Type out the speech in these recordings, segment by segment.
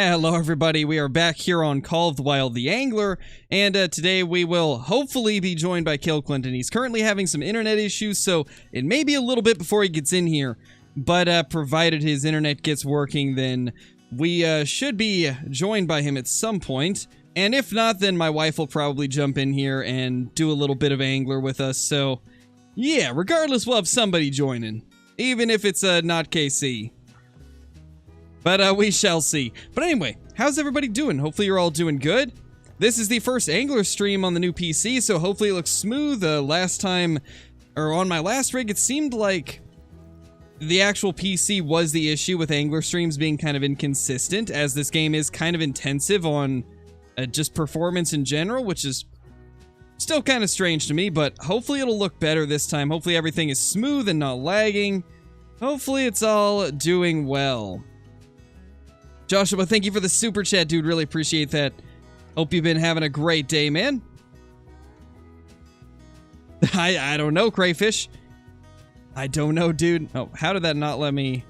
Hello everybody, we are back here on Call of the Wild the Angler, and today we will hopefully be joined by Kill Clinton. He's currently having some internet issues, so it may be a little bit before he gets in here, but provided his internet gets working, then we should be joined by him at some point. And if not, then my wife will probably jump in here and do a little bit of angler with us, so yeah, regardless we'll have somebody joining, even if it's not KC. But we shall see. But anyway, how's everybody doing? Hopefully you're all doing good. This is the first Angler stream on the new PC, so hopefully it looks smooth. Last time, or on my last rig, it seemed like the actual PC was the issue with Angler streams being kind of inconsistent, as this game is kind of intensive on just performance in general, which is still kind of strange to me, but hopefully it'll look better this time. Hopefully everything is smooth and not lagging. Hopefully it's all doing well. Joshua, thank you for the super chat, dude. Really appreciate that. Hope you've been having a great day, man. I don't know, Crayfish. I don't know, dude. Oh, how did that not let me...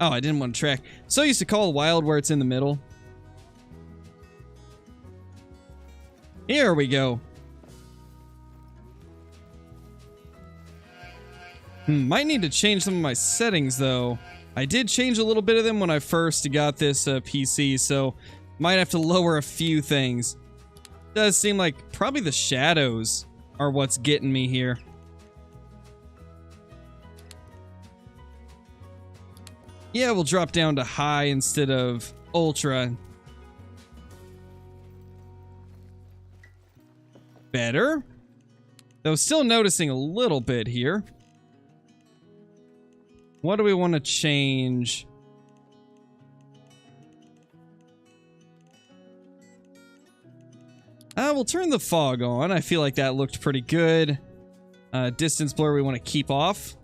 Oh, I didn't want to track. So used to Call Wild where it's in the middle. Here we go. Might need to change some of my settings, though. I did change a little bit of them when I first got this PC, so might have to lower a few things. Does seem like probably the shadows are what's getting me here. Yeah, we'll drop down to high instead of ultra. Better. Though still noticing a little bit here. What do we want to change? We'll turn the fog on. I feel like that looked pretty good. Distance blur we want to keep off.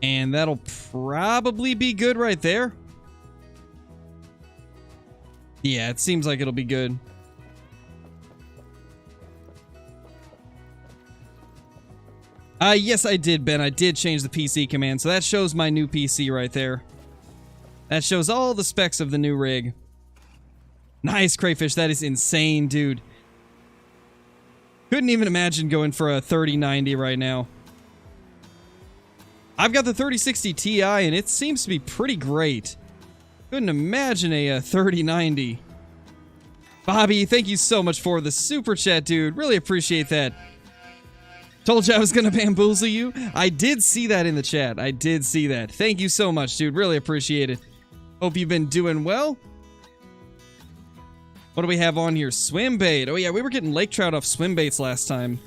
And that'll probably be good right there. Yeah, it seems like it'll be good. Yes, I did, Ben. I did change the PC command, so that shows my new PC right there. That shows all the specs of the new rig. Nice, Crayfish. That is insane, dude. Couldn't even imagine going for a 3090 right now. I've got the 3060 Ti, and it seems to be pretty great. Couldn't imagine a 3090. Bobby, thank you so much for the super chat, dude. Really appreciate that. Told you I was gonna bamboozle you. I did see that in the chat. I did see that. Thank you so much, dude. Really appreciate it. Hope you've been doing well. What do we have on here? Swim bait. Oh yeah, we were getting lake trout off swim baits last time.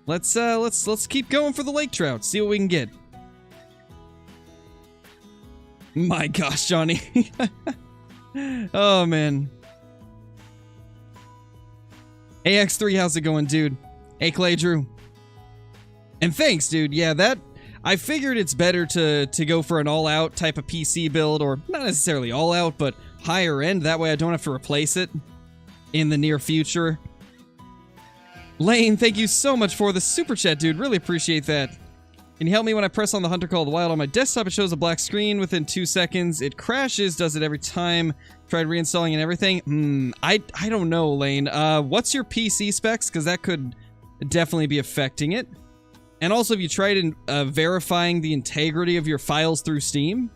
Let's keep going for the lake trout. See what we can get. My gosh, Johnny. Oh man. AX3, how's it going, dude? Hey, Clay Drew. And thanks, dude. Yeah, that... I figured it's better to go for an all-out type of PC build, or not necessarily all-out, but higher end. That way I don't have to replace it in the near future. Lane, thank you so much for the super chat, dude. Really appreciate that. Can you help me when I press on the Hunter Call of the Wild on my desktop? It shows a black screen within 2 seconds. It crashes. Does it every time? Tried reinstalling and everything. I don't know, Lane. What's your PC specs? Because that could definitely be affecting it. And also, have you tried verifying the integrity of your files through Steam?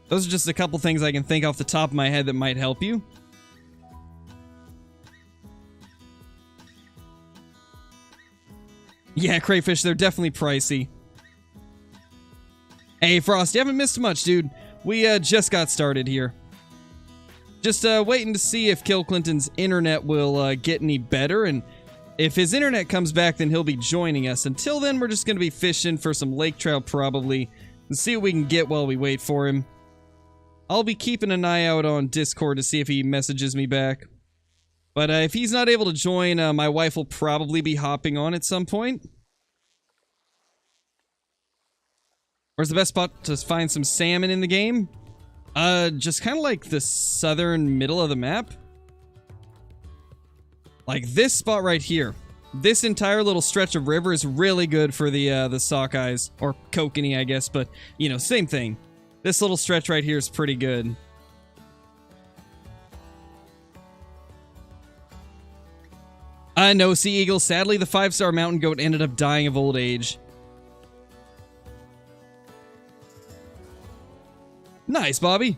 Those are just a couple things I can think off the top of my head that might help you. Yeah, Crayfish, they're definitely pricey. Hey, Frost, you haven't missed much, dude. We just got started here. Just waiting to see if Kill Clinton's internet will get any better, and if his internet comes back, then he'll be joining us. Until then, we're just going to be fishing for some lake trout, probably, and see what we can get while we wait for him. I'll be keeping an eye out on Discord to see if he messages me back. But if he's not able to join, my wife will probably be hopping on at some point. Where's the best spot to find some salmon in the game? Just kind of like the southern middle of the map. Like this spot right here. This entire little stretch of river is really good for the sockeyes, or kokanee, I guess, but, you know, same thing. This little stretch right here is pretty good. No, Sea Eagle. Sadly, the 5-star mountain goat ended up dying of old age. Nice, Bobby.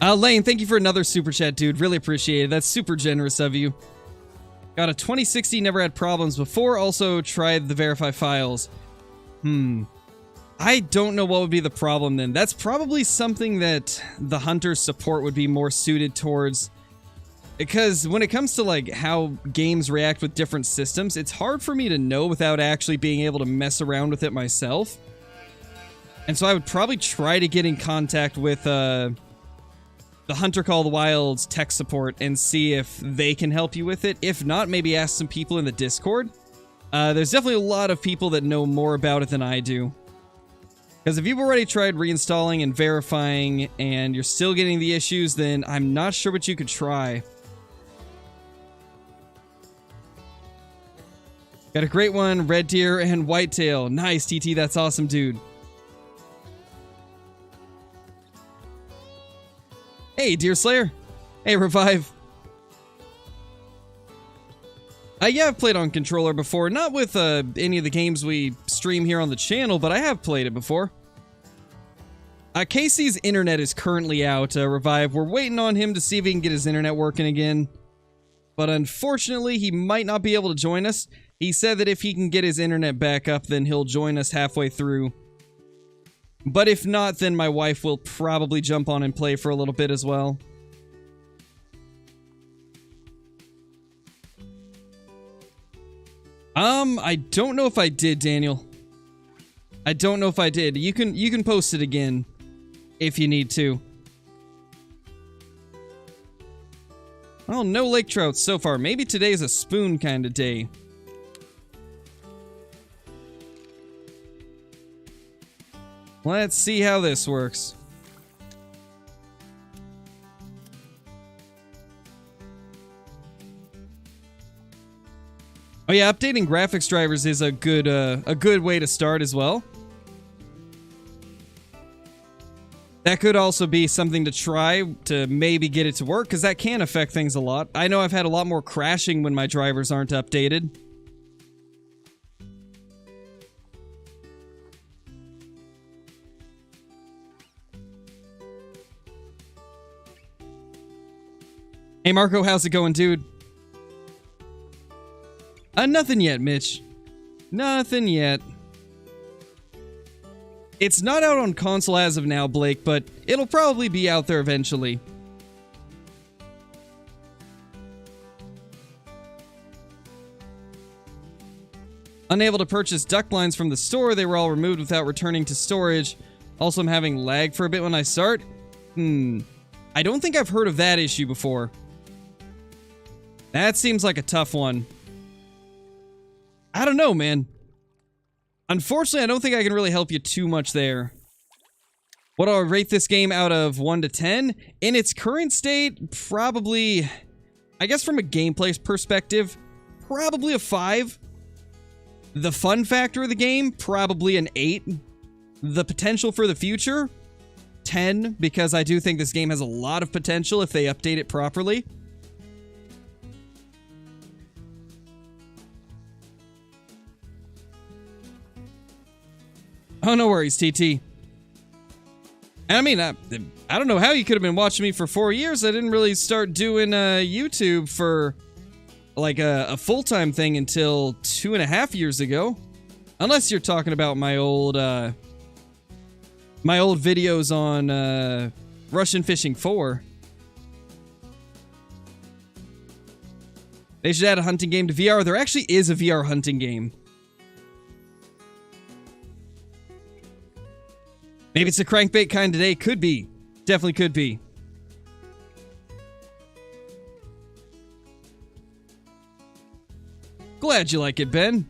Lane, thank you for another super chat, dude. Really appreciate it. That's super generous of you. Got a 2060, never had problems before. Also tried the verify files. I don't know what would be the problem then. That's probably something that the hunter's support would be more suited towards. Because when it comes to like how games react with different systems, it's hard for me to know without actually being able to mess around with it myself. And so I would probably try to get in contact with the Hunter Call of the Wild's tech support and see if they can help you with it. If not, maybe ask some people in the Discord. There's definitely a lot of people that know more about it than I do. Because if you've already tried reinstalling and verifying and you're still getting the issues, then I'm not sure what you could try. Got a great one, red deer and whitetail. Nice, TT, that's awesome, dude. Hey, Deer Slayer. Hey, Revive. Yeah, I've played on controller before. Not with any of the games we stream here on the channel, but I have played it before. Casey's internet is currently out, Revive. We're waiting on him to see if he can get his internet working again. But unfortunately, he might not be able to join us. He said that if he can get his internet back up, then he'll join us halfway through. But if not, then my wife will probably jump on and play for a little bit as well. I don't know if I did, Daniel. I don't know if I did. You can post it again if you need to. Oh, no lake trout so far. Maybe today's a spoon kind of day. Let's see how this works. Oh yeah, updating graphics drivers is a good way to start as well. That could also be something to try to maybe get it to work, because that can affect things a lot. I know I've had a lot more crashing when my drivers aren't updated. Hey Marco, how's it going, dude? Nothing yet, Mitch. Nothing yet. It's not out on console as of now, Blake, but it'll probably be out there eventually. Unable to purchase duck blinds from the store. They were all removed without returning to storage. Also, I'm having lag for a bit when I start. I don't think I've heard of that issue before. That seems like a tough one. I don't know, man. Unfortunately, I don't think I can really help you too much there. What do I rate this game out of 1 to 10? In its current state, probably... I guess from a gameplay perspective, probably a 5. The fun factor of the game, probably an 8. The potential for the future, 10, because I do think this game has a lot of potential if they update it properly. Oh, no worries, TT. I mean, I don't know how you could have been watching me for 4 years. I didn't really start doing YouTube for like a full-time thing until 2.5 years ago. Unless you're talking about my old videos on Russian Fishing 4. They should add a hunting game to VR. There actually is a VR hunting game. Maybe it's a crankbait kind today. Could be. Definitely could be. Glad you like it, Ben.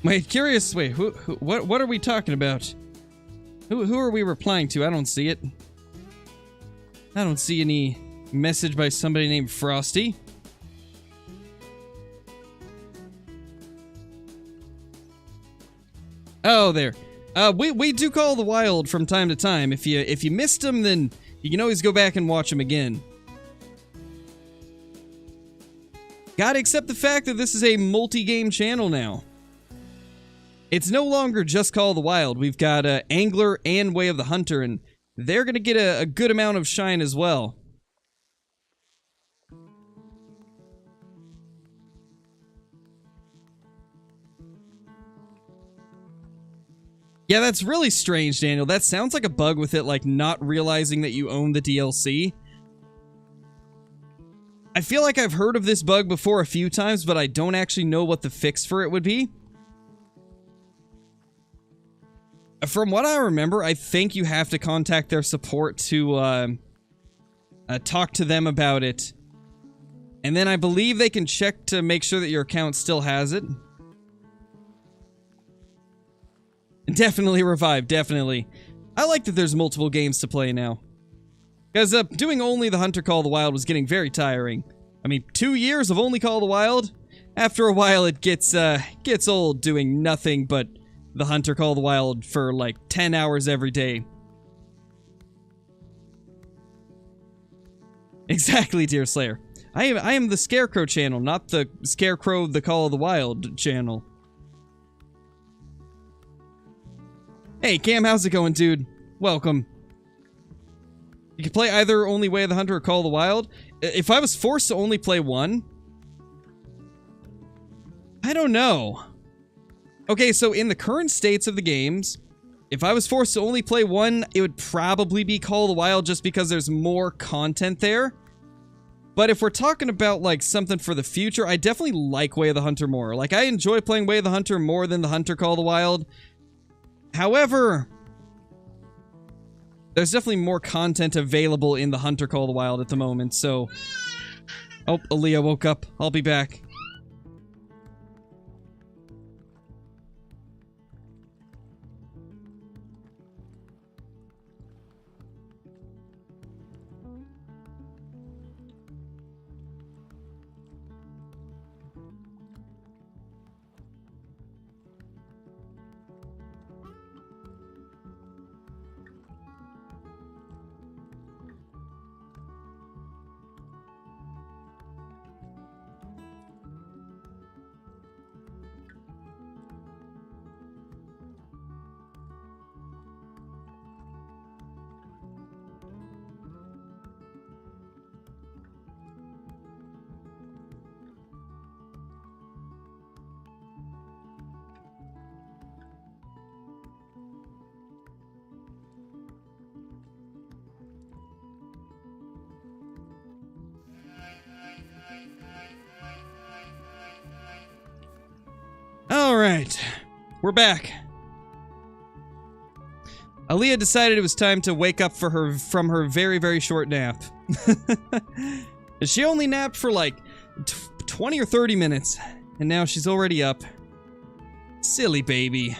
Wait, curious. Wait, what are we talking about? Who are we replying to? I don't see it. I don't see any message by somebody named Frosty. Oh, there. We do Call the Wild from time to time. If you missed them, then you can always go back and watch them again. Gotta accept the fact that this is a multi-game channel now. It's no longer just Call the Wild. We've got Angler and Way of the Hunter, and they're gonna get a good amount of shine as well. Yeah, that's really strange, Daniel. That sounds like a bug with it, like not realizing that you own the DLC. I feel like I've heard of this bug before a few times, but I don't actually know what the fix for it would be. From what I remember, I think you have to contact their support to talk to them about it. And then I believe they can check to make sure that your account still has it. Definitely revive, definitely. I like that there's multiple games to play now. Because doing only the Hunter Call the Wild was getting very tiring. I mean, 2 years of only Call the Wild? After a while it gets old doing nothing but the Hunter Call the Wild for like 10 hours every day. Exactly, Dear Slayer. I am the Scarecrow channel, not the Scarecrow the Call of the Wild channel. Hey, Cam, how's it going, dude? Welcome. You can play either only Way of the Hunter or Call of the Wild. If I was forced to only play one... I don't know. Okay, so in the current states of the games, if I was forced to only play one, it would probably be Call of the Wild just because there's more content there. But if we're talking about, like, something for the future, I definitely like Way of the Hunter more. Like, I enjoy playing Way of the Hunter more than the Hunter Call of the Wild. However, there's definitely more content available in the Hunter Call of the Wild at the moment, so... Oh, Aaliyah woke up. I'll be back. Alright, we're back. Aaliyah decided it was time to wake up from her very, very short nap. She only napped for like 20 or 30 minutes, and now she's already up. Silly baby.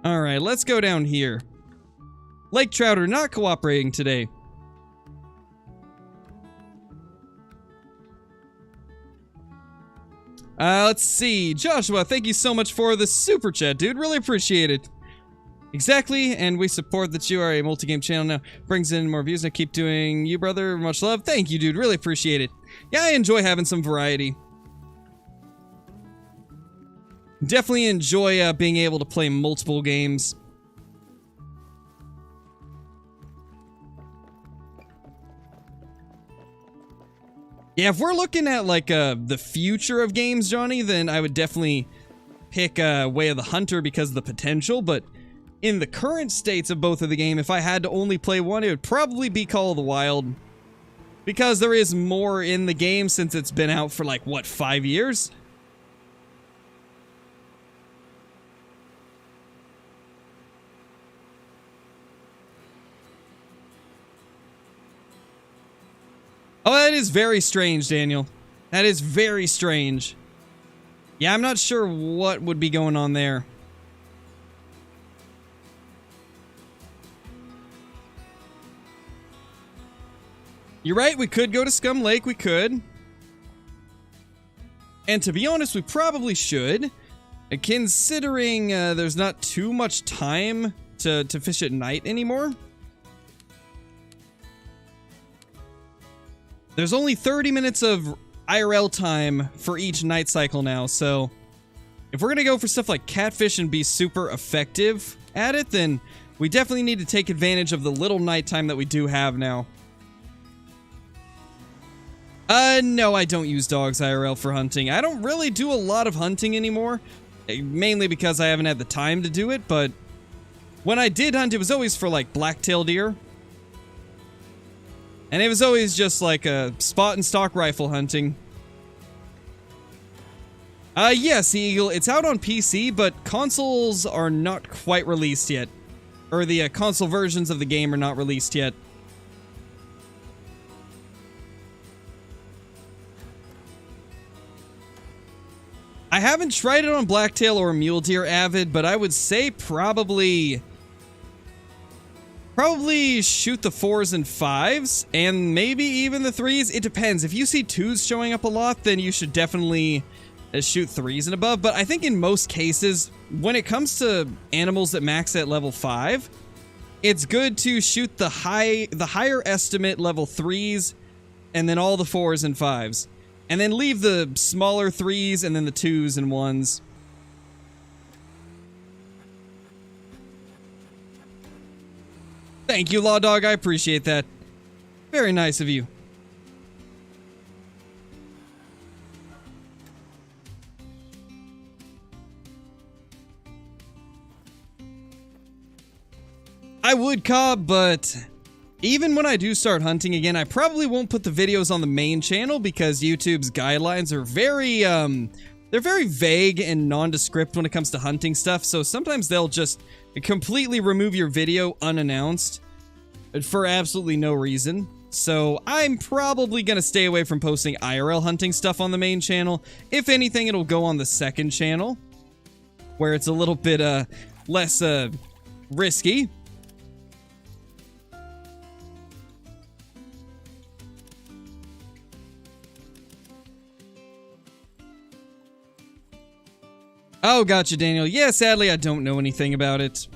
Alright, let's go down here. Lake trout are not cooperating today. Let's see. Joshua, thank you so much for the super chat, dude. Really appreciate it. Exactly, and we support that you are a multi-game channel now. Brings in more views. Now keep doing you, brother. Much love. Thank you, dude. Really appreciate it. Yeah, I enjoy having some variety. Definitely enjoy being able to play multiple games. Yeah, if we're looking at, like, the future of games, Johnny, then I would definitely pick Way of the Hunter because of the potential, but in the current states of both of the game, if I had to only play one, it would probably be Call of the Wild. Because there is more in the game since it's been out for, like, what, 5 years? Oh, that is very strange, Daniel. That is very strange. Yeah, I'm not sure what would be going on there. You're right, we could go to Scum Lake, we could. And to be honest, we probably should. Considering there's not too much time to fish at night anymore. There's only 30 minutes of IRL time for each night cycle now, so if we're gonna go for stuff like catfish and be super effective at it, then we definitely need to take advantage of the little nighttime that we do have now. No, I don't use dogs IRL for hunting. I don't really do a lot of hunting anymore, mainly because I haven't had the time to do it, but when I did hunt, it was always for, like, black-tailed deer. And it was always just, like, a spot and stock rifle hunting. Yes, Eagle, it's out on PC, but consoles are not quite released yet. Or the console versions of the game are not released yet. I haven't tried it on blacktail or mule deer avid, but I would say probably shoot the 4s and 5s, and maybe even the 3s. It depends. If you see 2s showing up a lot, then you should definitely shoot 3s and above. But I think in most cases, when it comes to animals that max at level 5, it's good to shoot the higher estimate level 3s, and then all the 4s and 5s. And then leave the smaller 3s and then the 2s and 1s. Thank you, Law Dog. I appreciate that. Very nice of you. I would, Cobb, but even when I do start hunting again, I probably won't put the videos on the main channel because YouTube's guidelines are very, they're very vague and nondescript when it comes to hunting stuff, so sometimes they'll just completely remove your video unannounced for absolutely no reason. So I'm probably gonna stay away from posting IRL hunting stuff on the main channel. If anything, it'll go on the second channel, where it's a little bit, less, risky. Oh, gotcha, Daniel. Yeah, sadly, I don't know anything about it.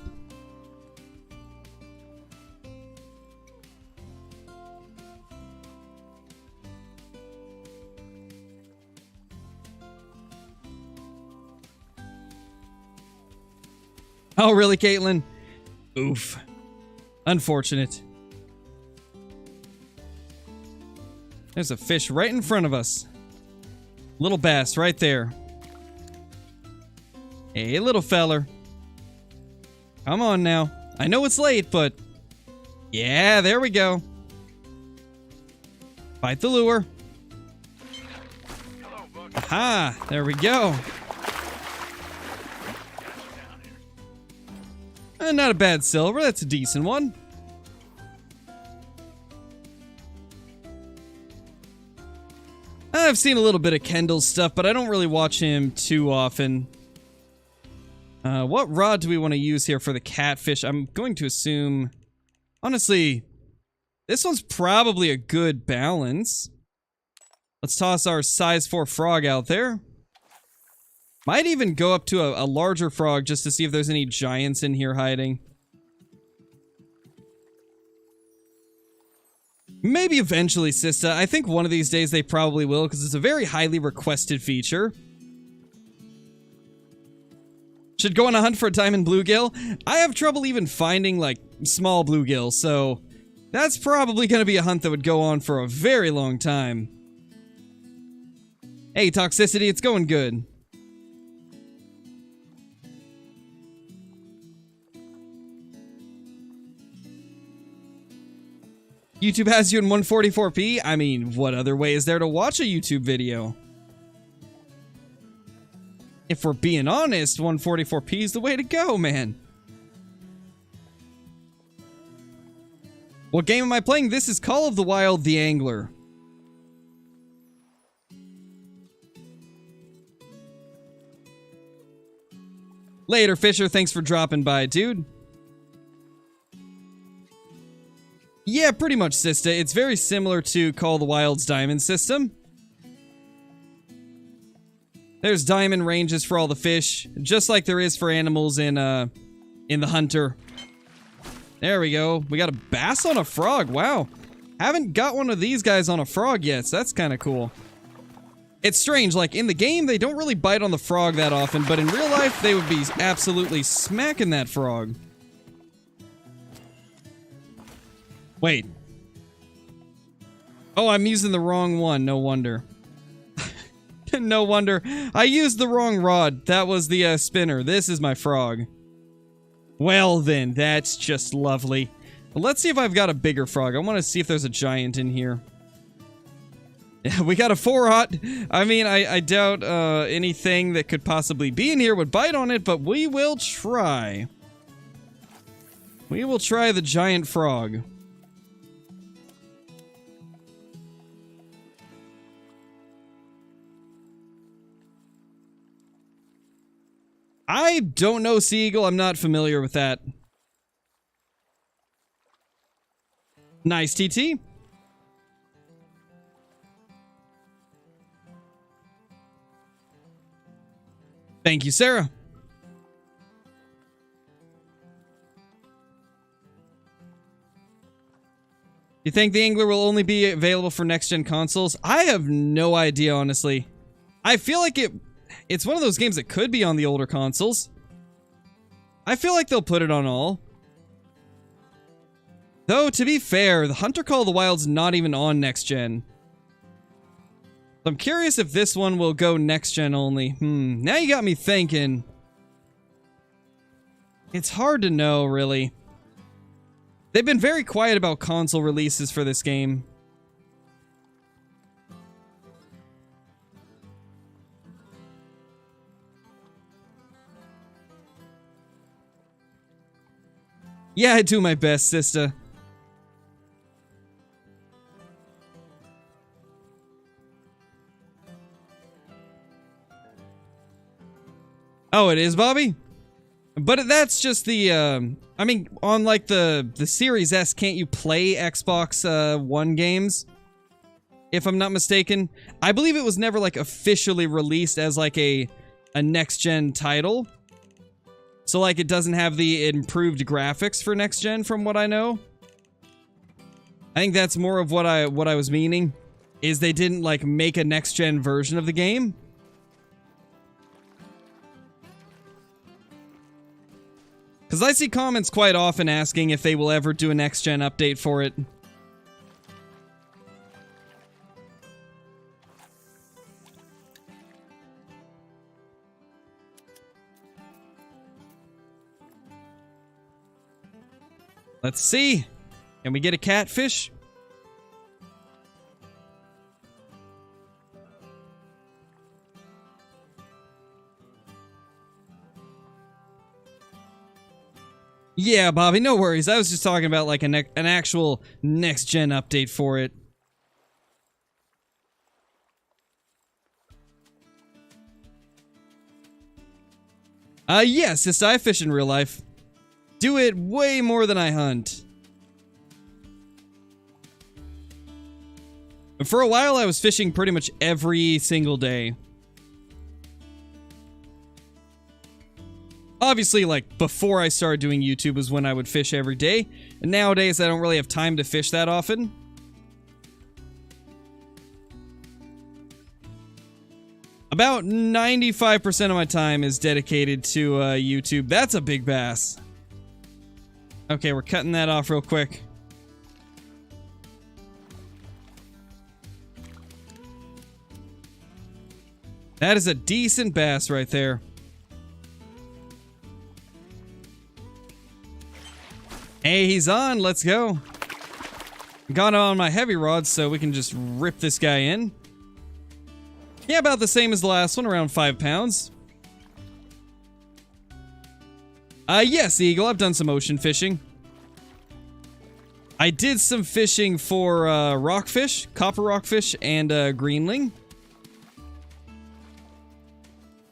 Oh, really, Caitlin? Oof. Unfortunate. There's a fish right in front of us. Little bass right there. Hey, little feller. Come on now. I know it's late, but... yeah, there we go. Fight the lure. Aha! There we go. Not a bad silver. That's a decent one. I've seen a little bit of Kendall's stuff, but I don't really watch him too often. What rod do we want to use here for the catfish? I'm going to assume... honestly, this one's probably a good balance. Let's toss our size 4 frog out there. Might even go up to a larger frog just to see if there's any giants in here hiding. Maybe eventually, Sista. I think one of these days they probably will, because it's a very highly requested feature. Should go on a hunt for a diamond bluegill. I have trouble even finding, like, small bluegill, so that's probably going to be a hunt that would go on for a very long time. Hey, Toxicity, it's going good. YouTube has you in 144p? I mean, what other way is there to watch a YouTube video? If we're being honest, 144p is the way to go, man. What game am I playing? This is Call of the Wild: The Angler. Later, Fisher. Thanks for dropping by, dude. Yeah, pretty much, Sista. It's very similar to Call of the Wild's diamond system. There's diamond ranges for all the fish, just like there is for animals in the Hunter. There we go. We got a bass on a frog. Wow. Haven't got one of these guys on a frog yet, so that's kind of cool. It's strange, like, in the game, they don't really bite on the frog that often, but in real life, they would be absolutely smacking that frog. Wait. Oh, I'm using the wrong one. No wonder. No wonder. I used the wrong rod. That was the spinner. This is my frog. Well then, that's just lovely. But let's see if I've got a bigger frog. I want to see if there's a giant in here. Yeah, we got a 4-aught. I mean, I doubt anything that could possibly be in here would bite on it, but we will try. We will try the giant frog. I don't know Sea Eagle. I'm not familiar with that. Nice, TT. Thank you, Sarah. You think the Angler will only be available for next-gen consoles? I have no idea, honestly. I feel like it's one of those games that could be on the older consoles. I feel like they'll put it on all. Though, to be fair, the Hunter Call of the Wild's not even on next-gen. I'm curious if this one will go next-gen only. Now you got me thinking. It's hard to know, really. They've been very quiet about console releases for this game. Yeah, I do my best, sister. Oh, it is, Bobby? But that's just the, I mean, on, like, the Series S, can't you play Xbox One games? If I'm not mistaken. I believe it was never, like, officially released as, like, a next-gen title. So, like, it doesn't have the improved graphics for next-gen, from what I know. I think that's more of what I was meaning. Is they didn't, like, make a next-gen version of the game. Because I see comments quite often asking if they will ever do a next-gen update for it. Let's see. Can we get a catfish? Yeah, Bobby, no worries. I was just talking about like an actual next-gen update for it. Yes, just I fish in real life. Do it way more than I hunt. For a while, I was fishing pretty much every single day. Obviously, like, before I started doing YouTube was when I would fish every day. And nowadays, I don't really have time to fish that often. About 95% of my time is dedicated to YouTube. That's a big bass. Okay, we're cutting that off real quick. That is a decent bass right there. Hey, he's on. Let's go. Got on my heavy rod, so we can just rip this guy in. Yeah, about the same as the last one, around 5 pounds. Yes, Eagle, I've done some ocean fishing. I did some fishing for rockfish, copper rockfish, and greenling.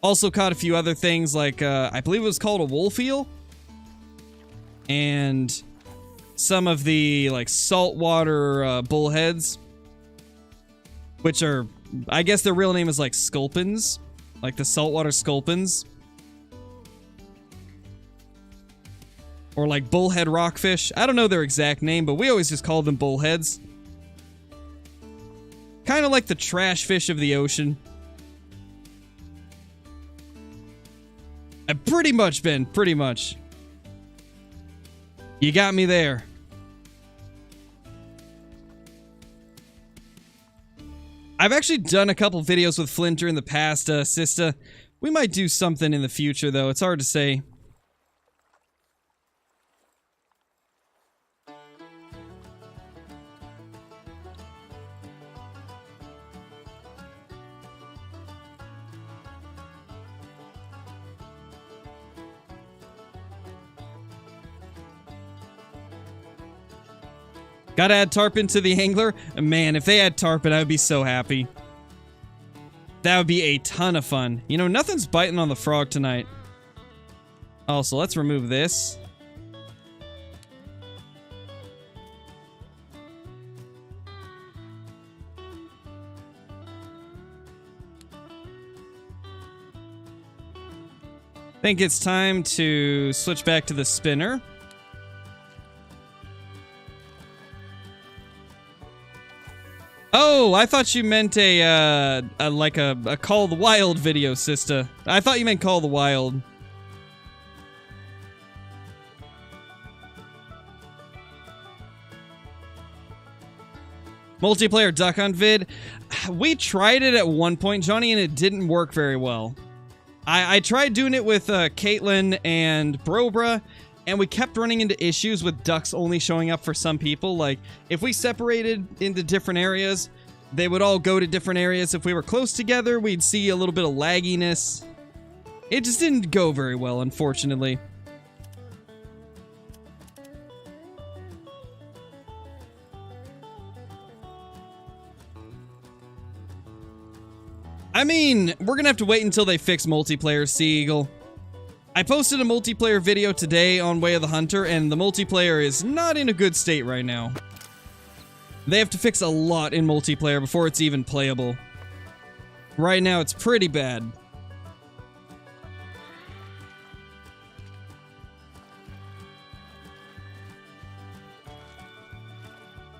Also caught a few other things like, I believe it was called a wolf eel. And some of the, like, saltwater bullheads. Which are, I guess their real name is, like, sculpins. Like the saltwater sculpins. Or, like, bullhead rockfish. I don't know their exact name, but we always just call them bullheads. Kind of like the trash fish of the ocean. Pretty much, Ben. Pretty much. You got me there. I've actually done a couple videos with Flinter in the past, Sista. We might do something in the future, though. It's hard to say. Gotta add tarpon to the angler? Man, if they had tarpon, I would be so happy. That would be a ton of fun. You know, nothing's biting on the frog tonight. Also, let's remove this. Think it's time to switch back to the spinner. Oh, I thought you meant a Call the Wild video, Sista. I thought you meant Call the Wild. Multiplayer duck hunt vid. We tried it at one point, Johnny, and it didn't work very well. I tried doing it with Caitlin and Brobra, and we kept running into issues with ducks only showing up for some people. Like, if we separated into different areas, they would all go to different areas. If we were close together, we'd see a little bit of lagginess. It just didn't go very well, unfortunately. I mean, we're gonna have to wait until they fix multiplayer, Sea Eagle. I posted a multiplayer video today on Way of the Hunter, and the multiplayer is not in a good state right now. They have to fix a lot in multiplayer before it's even playable. Right now, it's pretty bad.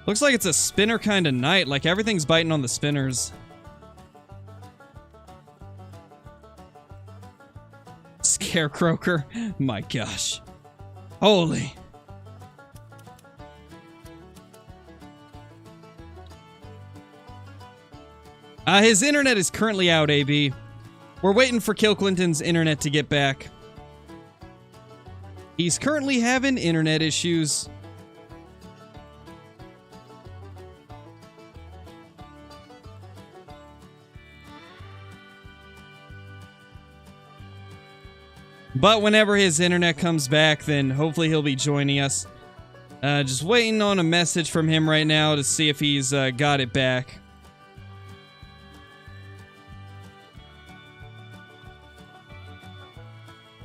Looks like it's a spinner kind of night, like everything's biting on the spinners. Scarecroaker. My gosh. Holy. His internet is currently out, AB. We're waiting for Kill Clinton's internet to get back. He's currently having internet issues. But whenever his internet comes back, then hopefully he'll be joining us. Just waiting on a message from him right now to see if he's got it back.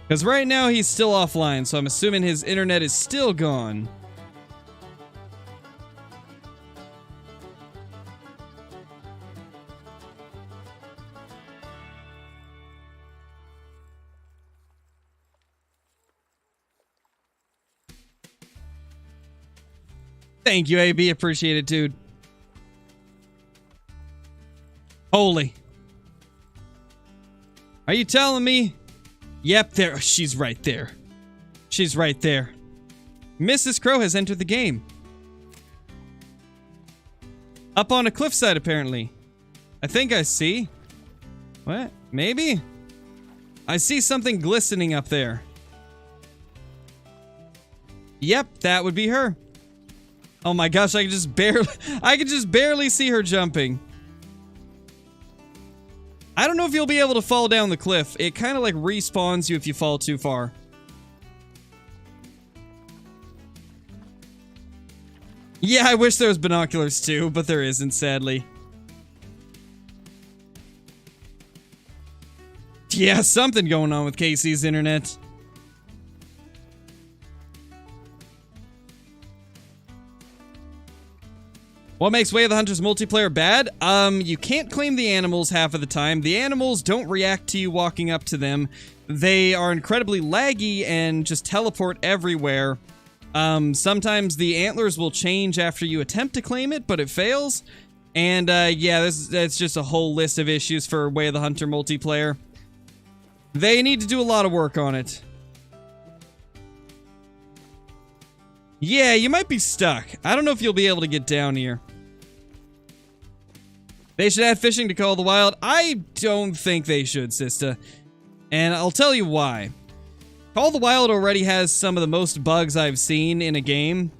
Because right now he's still offline, so I'm assuming his internet is still gone. Thank you, AB. Appreciate it, dude. Holy. Are you telling me? Yep, there. She's right there. She's right there. Mrs. Crow has entered the game. Up on a cliffside, apparently. I think I see. What? Maybe? I see something glistening up there. Yep, that would be her. Oh my gosh, I can just barely see her jumping. I don't know if you'll be able to fall down the cliff. It kind of like respawns you if you fall too far. Yeah, I wish there was binoculars too, but there isn't, sadly. Yeah, something going on with Casey's internet. What makes Way of the Hunters multiplayer bad? You can't claim the animals half of the time. The animals don't react to you walking up to them. They are incredibly laggy and just teleport everywhere. Sometimes the antlers will change after you attempt to claim it, but it fails. And, yeah, that's just a whole list of issues for Way of the Hunter multiplayer. They need to do a lot of work on it. Yeah, you might be stuck. I don't know if you'll be able to get down here. They should add fishing to Call of the Wild. I don't think they should, Sista. And I'll tell you why. Call of the Wild already has some of the most bugs I've seen in a game.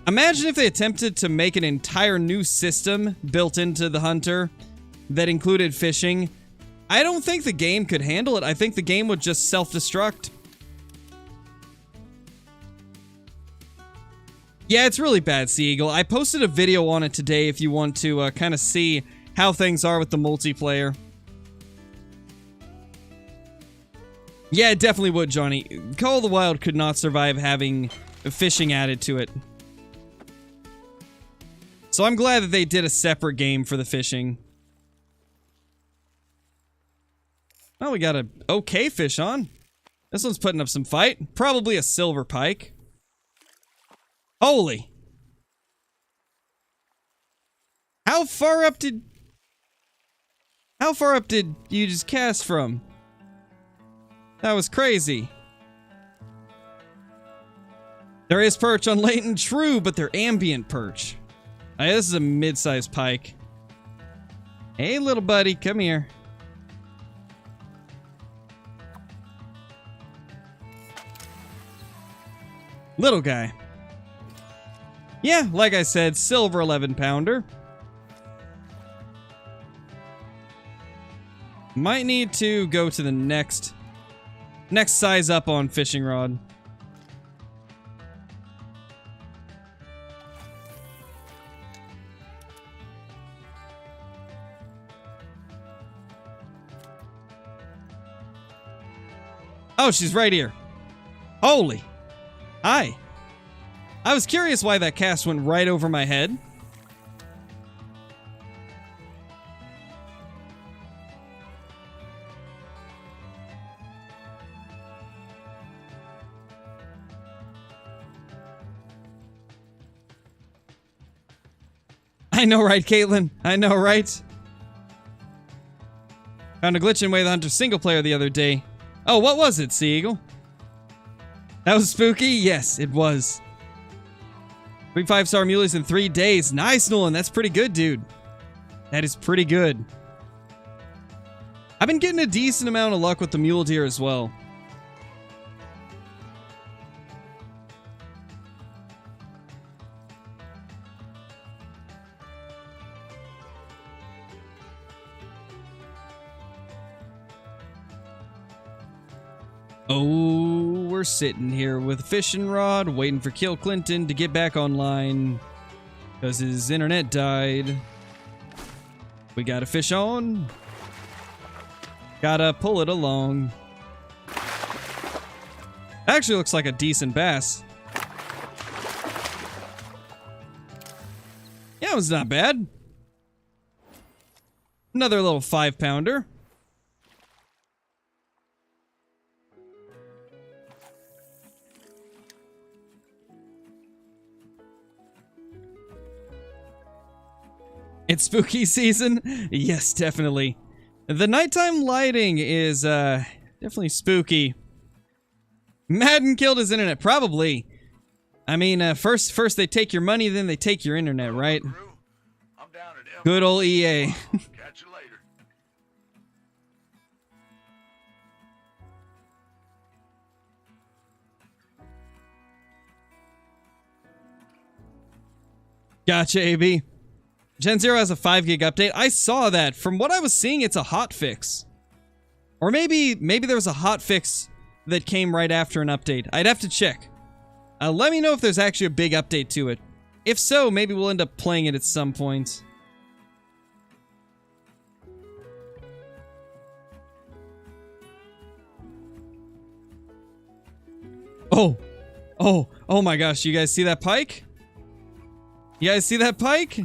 Imagine if they attempted to make an entire new system built into the Hunter that included fishing. I don't think the game could handle it. I think the game would just self-destruct. Yeah, it's really bad, Sea Eagle. I posted a video on it today if you want to kind of see how things are with the multiplayer. Yeah, it definitely would, Johnny. Call of the Wild could not survive having fishing added to it. So I'm glad that they did a separate game for the fishing. Oh, we got a okay fish on. This one's putting up some fight. Probably a silver pike. Holy. How far up did you just cast from? That was crazy. There is perch on Layton, true, but they're ambient perch. Oh, yeah, this is a mid-sized pike. Hey, little buddy, come here. Little guy. Yeah, like I said, silver 11-pounder. Might need to go to the next size up on fishing rod. Oh, she's right here. Holy. Hi. I was curious why that cast went right over my head. I know, right, Caitlin? I know, right? Found a glitch in Way of the Hunter single player the other day. Oh, what was it, Sea Eagle? That was spooky? Yes, it was. 3 5-star muleys in 3 days. Nice, Nolan. That's pretty good, dude. That is pretty good. I've been getting a decent amount of luck with the mule deer as well. Oh, we're sitting here with a fishing rod, waiting for Kill Clinton to get back online because his internet died. We got a fish on. Gotta pull it along. Actually looks like a decent bass. Yeah, it was not bad. Another little 5-pounder. It's spooky season? Yes, definitely. The nighttime lighting is, definitely spooky. Madden killed his internet. Probably. I mean, first they take your money, then they take your internet, right? Good old EA. Catch you later. Gotcha, AB. Gen Zero has a 5 gig update. I saw that. From what I was seeing, it's a hot fix. Or maybe there was a hot fix that came right after an update. I'd have to check. Let me know if there's actually a big update to it. If so, maybe we'll end up playing it at some point. Oh. Oh. Oh my gosh. You guys see that pike? You guys see that pike?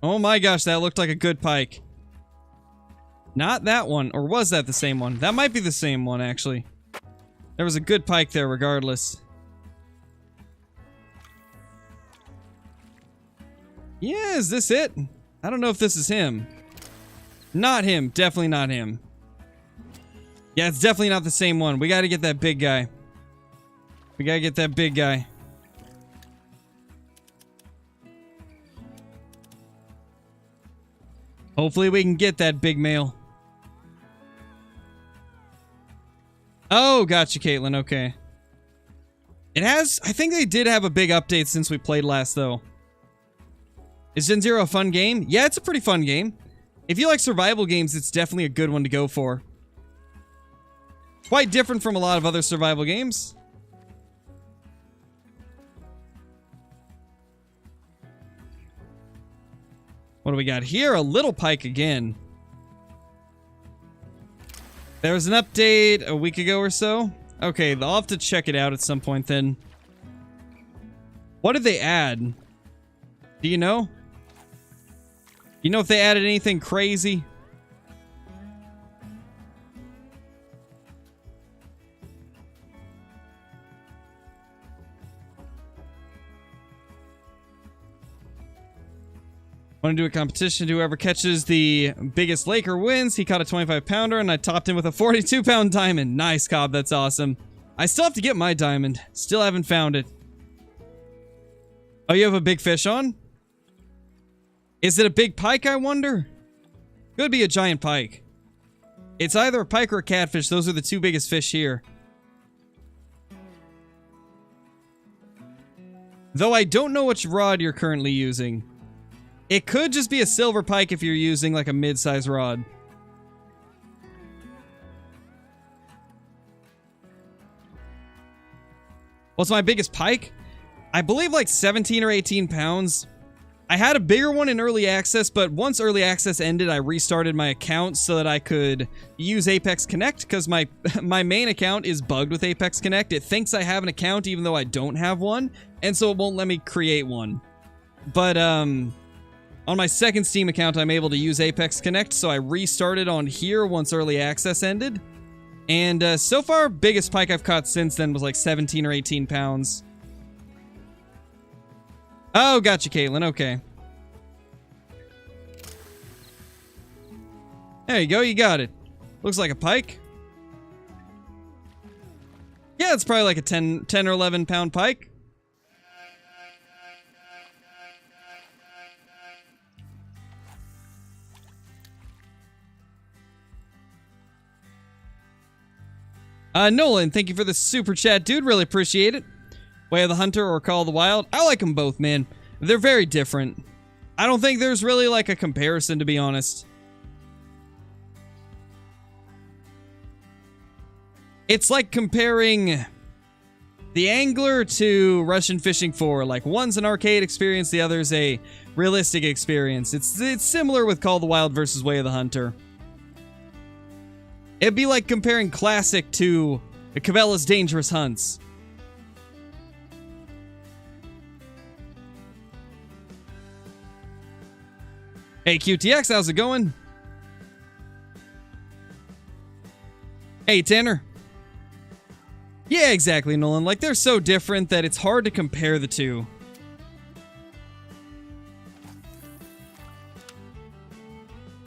Oh my gosh, that looked like a good pike. Not that one. Or was that the same one? That might be the same one, actually. There was a good pike there regardless. Yeah, is this it? I don't know if this is him. Not him. Definitely not him. Yeah, it's definitely not the same one. We gotta get that big guy. We gotta get that big guy. Hopefully we can get that big male. Oh, gotcha, Caitlin. Okay. It has... I think they did have a big update since we played last, though. Is Gen Zero a fun game? Yeah, it's a pretty fun game. If you like survival games, it's definitely a good one to go for. Quite different from a lot of other survival games. What do we got here? A little pike again. There was an update a week ago or so. Okay, I'll have to check it out at some point then. What did they add? Do you know? You know if they added anything crazy? Want to do a competition. Whoever catches the biggest Laker wins. He caught a 25-pounder, and I topped him with a 42-pound diamond. Nice, Cobb. That's awesome. I still have to get my diamond. Still haven't found it. Oh, you have a big fish on? Is it a big pike, I wonder? Could be a giant pike. It's either a pike or a catfish. Those are the two biggest fish here. Though I don't know which rod you're currently using. It could just be a silver pike if you're using like a mid-size rod. What's my biggest pike? I believe like 17 or 18 pounds. I had a bigger one in early access, but once early access ended, I restarted my account so that I could use Apex Connect, because my main account is bugged with Apex Connect. It thinks I have an account even though I don't have one, and so it won't let me create one. But, on my second Steam account, I'm able to use Apex Connect, so I restarted on here once early access ended. And so far, biggest pike I've caught since then was like 17 or 18 pounds. Oh, gotcha, Caitlin. Okay. There you go. You got it. Looks like a pike. Yeah, it's probably like a 10 or 11 pound pike. Nolan, thank you for the super chat, dude. Really appreciate it. Way of the Hunter or Call of the Wild. I like them both, man. They're very different. I don't think there's really like a comparison, to be honest. It's like comparing the Angler to Russian Fishing 4. Like, one's an arcade experience, the other's a realistic experience. It's similar with Call of the Wild versus Way of the Hunter. It'd be like comparing Classic to Cabela's Dangerous Hunts. Hey, QTX, how's it going? Hey, Tanner. Yeah, exactly, Nolan. Like, they're so different that it's hard to compare the two.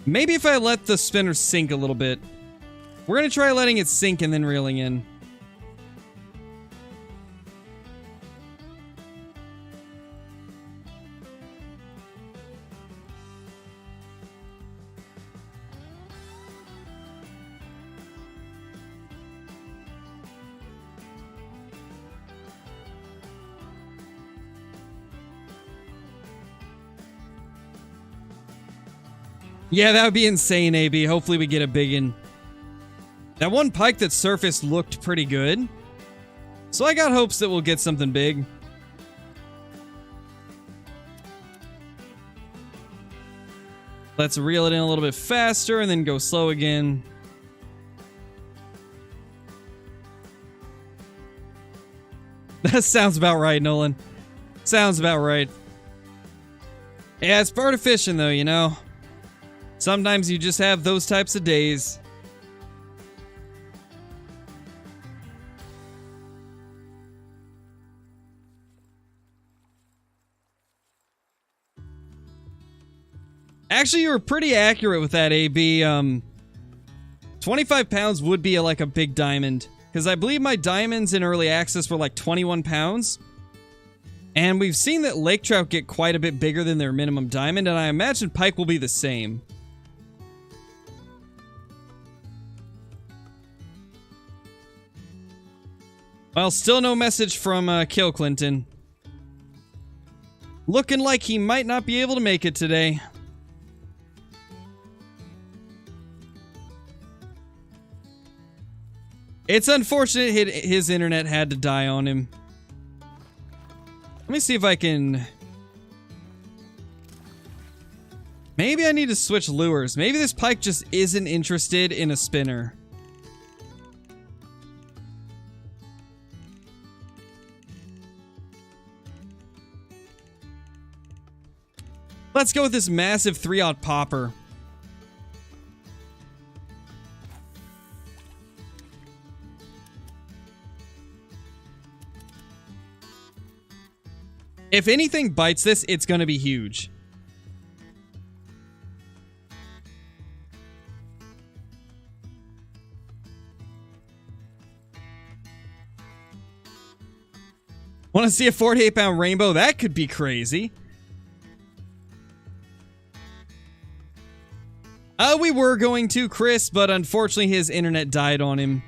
Maybe if I let the spinner sink a little bit. We're gonna try letting it sink and then reeling in. Yeah, that would be insane, AB. Hopefully we get a big one. That one pike that surfaced looked pretty good. So I got hopes that we'll get something big. Let's reel it in a little bit faster and then go slow again. That sounds about right, Nolan. Sounds about right. Yeah, it's part of fishing, though, you know? Sometimes you just have those types of days. Actually, you were pretty accurate with that, AB. 25 pounds would be like a big diamond. Because I believe my diamonds in early access were like 21 pounds. And we've seen that lake trout get quite a bit bigger than their minimum diamond, and I imagine pike will be the same. Well, still no message from Kill Clinton. Looking like he might not be able to make it today. It's unfortunate his internet had to die on him. Let me see if I can... Maybe I need to switch lures. Maybe this pike just isn't interested in a spinner. Let's go with this massive 3/0 popper. If anything bites this, it's going to be huge. Want to see a 48-pound rainbow? That could be crazy. We were going to, Chris, but unfortunately his internet died on him.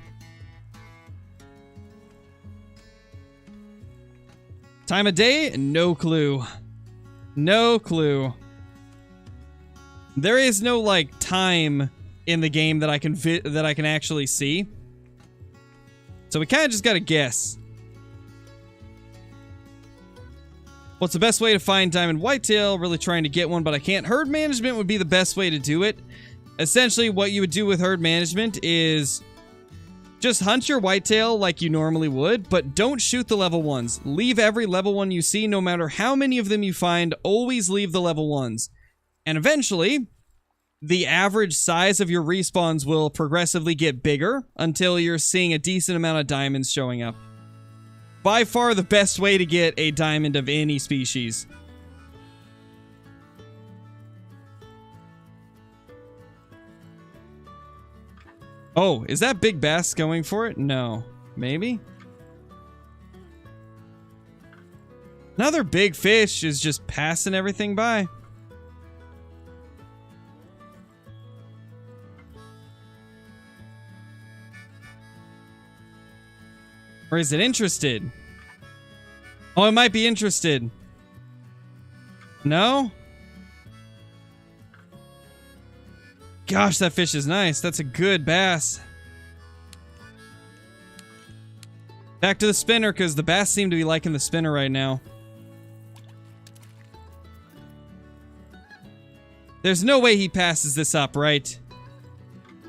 Time of day? No clue. No clue. There is no, like, time in the game that I can actually see. So we kind of just gotta guess. What's the best way to find diamond whitetail? Really trying to get one, but I can't. Herd management would be the best way to do it. Essentially, what you would do with herd management is just hunt your whitetail like you normally would, but don't shoot the level 1s. Leave every level 1 you see, no matter how many of them you find. Always leave the level 1s. And eventually, the average size of your respawns will progressively get bigger until you're seeing a decent amount of diamonds showing up. By far the best way to get a diamond of any species. Oh, is that big bass going for it? No. Maybe? Another big fish is just passing everything by. Or is it interested? Oh, it might be interested. No? Gosh, that fish is nice. That's a good bass. Back to the spinner, because the bass seem to be liking the spinner right now. There's no way he passes this up, right?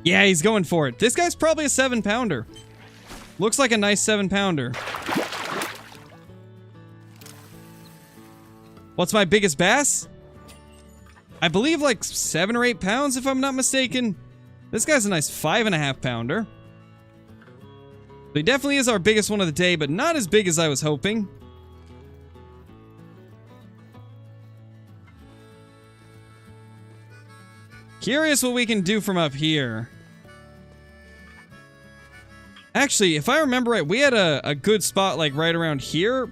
Yeah, he's going for it. This guy's probably a 7-pounder. Looks like a nice 7-pounder. What's my biggest bass? I believe like 7 or 8 pounds, if I'm not mistaken. This guy's a nice 5.5-pounder. He definitely is our biggest one of the day, but not as big as I was hoping. Curious what we can do from up here. Actually, if I remember right, we had a good spot like right around here.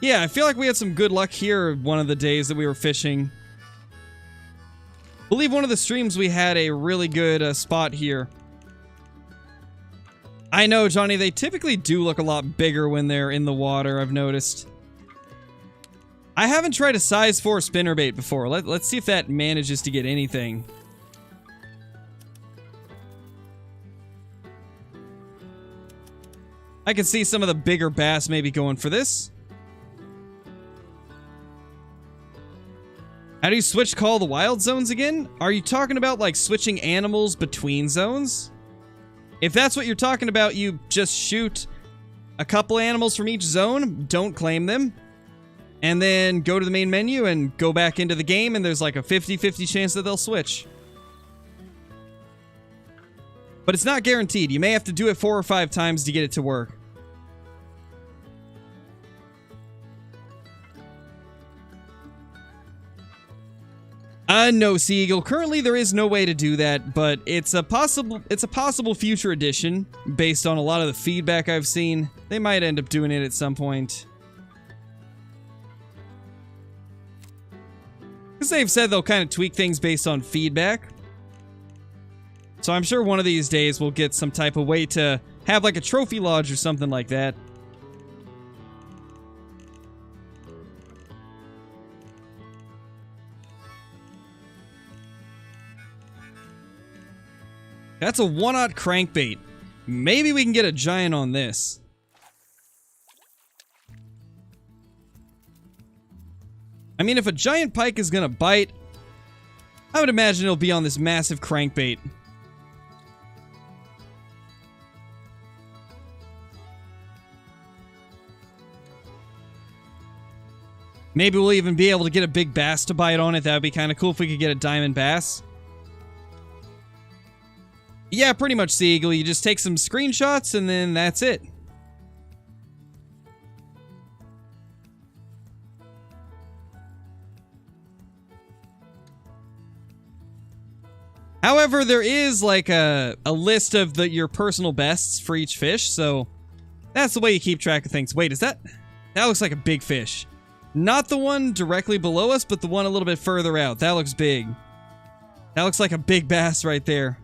Yeah, I feel like we had some good luck here one of the days that we were fishing. I believe one of the streams we had a really good spot here. I know, Johnny, they typically do look a lot bigger when they're in the water, I've noticed. I haven't tried a size 4 spinnerbait before. Let's see if that manages to get anything. I can see some of the bigger bass maybe going for this. How do you switch call the wild zones again? Are you talking about like switching animals between zones? If that's what you're talking about, you just shoot a couple animals from each zone, don't claim them, and then go to the main menu and go back into the game, and there's like a 50-50 chance that they'll switch. But it's not guaranteed. You may have to do it 4 or 5 times to get it to work. No, Sea Eagle. Currently, there is no way to do that, but it's a possible future addition based on a lot of the feedback I've seen. They might end up doing it at some point. Because they've said they'll kind of tweak things based on feedback. So I'm sure one of these days we'll get some type of way to have like a trophy lodge or something like that. That's a 1-aught crankbait. Maybe we can get a giant on this. I mean, if a giant pike is gonna bite, I would imagine it'll be on this massive crankbait. Maybe we'll even be able to get a big bass to bite on it. That would be kind of cool if we could get a diamond bass. Yeah, pretty much, Sea Eagle. You just take some screenshots and then that's it. However, there is like a list of your personal bests for each fish, so that's the way you keep track of things. Wait, is that looks like a big fish. Not the one directly below us, but the one a little bit further out. That looks big. That looks like a big bass right there.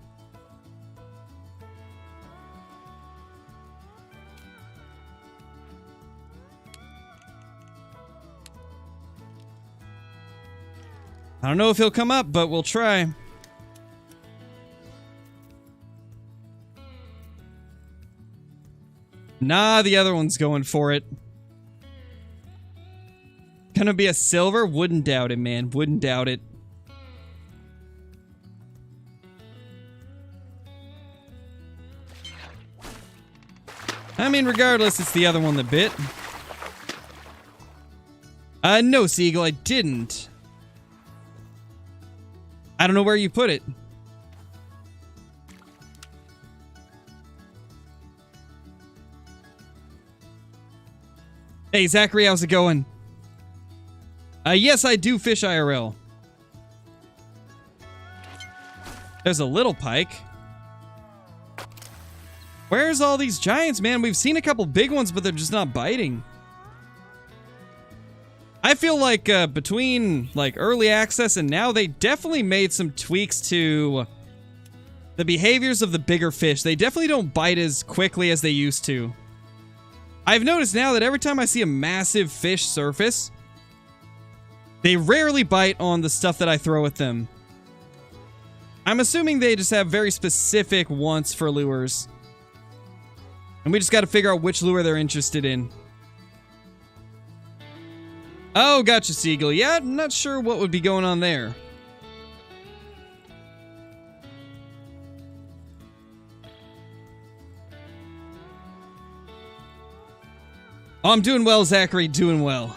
I don't know if he'll come up, but we'll try. Nah, the other one's going for it. Gonna be a silver? Wouldn't doubt it, man. Wouldn't doubt it. I mean, regardless, it's the other one that bit. No, Sea Eagle, I didn't. I don't know where you put it. Hey, Zachary, how's it going? Yes, I do fish IRL. There's a little pike. Where's all these giants, man? We've seen a couple big ones, but they're just not biting. I feel like between like early access and now, they definitely made some tweaks to the behaviors of the bigger fish. They definitely don't bite as quickly as they used to. I've noticed now that every time I see a massive fish surface, they rarely bite on the stuff that I throw at them. I'm assuming they just have very specific wants for lures. And we just got to figure out which lure they're interested in. Oh, gotcha, Sea Eagle. Yeah, I'm not sure what would be going on there. Oh, I'm doing well, Zachary. Doing well.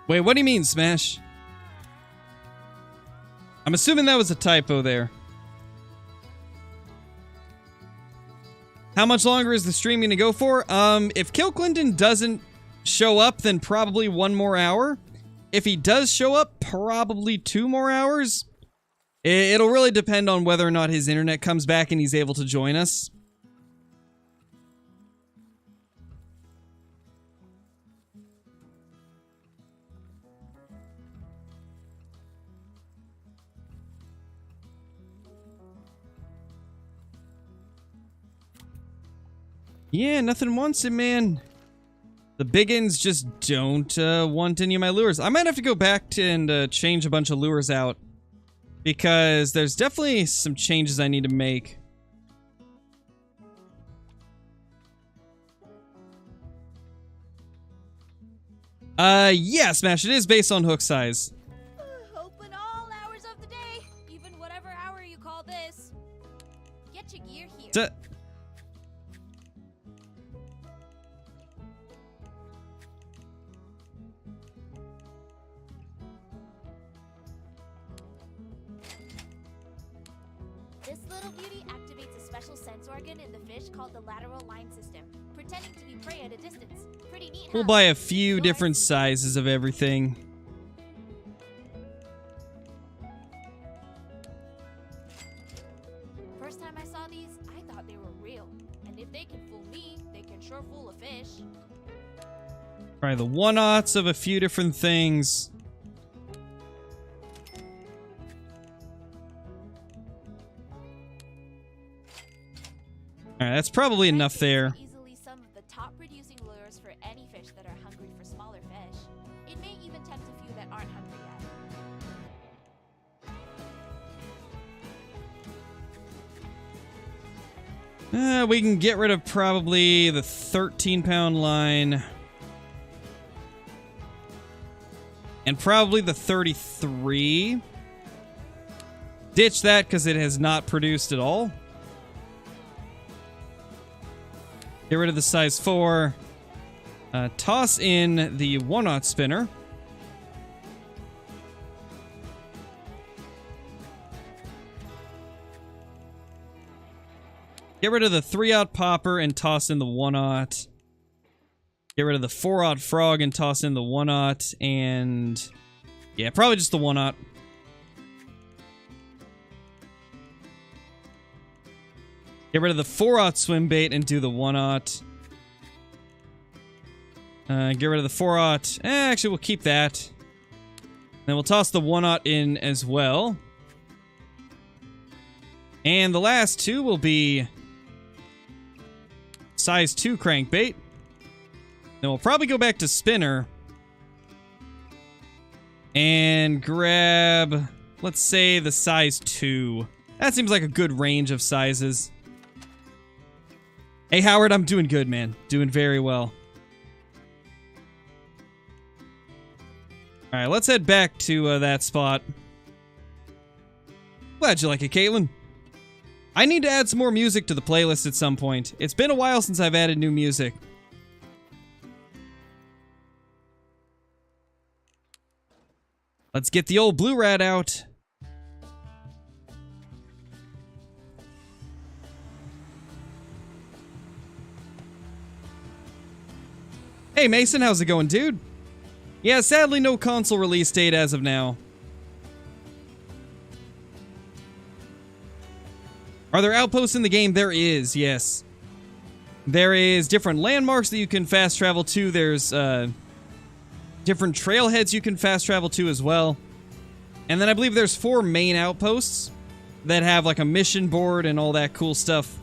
Wait, what do you mean, Smash? I'm assuming that was a typo there. How much longer is the stream going to go for? If Kill Clinton doesn't show up, then probably 1 more hour. If he does show up, probably 2 more hours. It'll really depend on whether or not his internet comes back and he's able to join us. Yeah, nothing wants it, man. The biggins just don't want any of my lures. I might have to go back and change a bunch of lures out, because there's definitely some changes I need to make. Yeah, Smash, it is based on hook size. Open all hours of the day, even whatever hour you call this. Get your gear here. This little beauty activates a special sense organ in the fish called the lateral line system, pretending to be prey at a distance. Pretty neat, huh? We'll buy a few different sizes of everything. First time I saw these, I thought they were real. And if they can fool me, they can sure fool a fish. Try the one-aughts of a few different things. Alright, that's probably enough there. Easily some of the top producing lures for any fish that are hungry for smaller fish. It may even tempt a few that aren't hungry yet. We can get rid of probably the 13-pound line. And probably the 33. Ditch that because it has not produced at all. Get rid of the size 4. Toss in the 1/0 spinner. Get rid of the 3/0 popper and toss in the 1/0. Get rid of the 4/0 frog and toss in the 1/0. And yeah, probably just the 1/0. Get rid of the 4/0 swim bait and do the 1/0. Get rid of the 4/0. Actually, we'll keep that. Then we'll toss the 1/0 in as well. And the last two will be size 2 crankbait. Then we'll probably go back to spinner. And grab, let's say, the size 2. That seems like a good range of sizes. Hey, Howard, I'm doing good, man. Doing very well. Alright, let's head back to that spot. Glad you like it, Caitlin. I need to add some more music to the playlist at some point. It's been a while since I've added new music. Let's get the old blue rat out. Hey Mason, how's it going, dude? Yeah, sadly no console release date as of now. Are there outposts in the game? There is, yes. There is different landmarks that you can fast travel to. There's different trailheads you can fast travel to as well. And then I believe there's 4 main outposts that have like a mission board and all that cool stuff.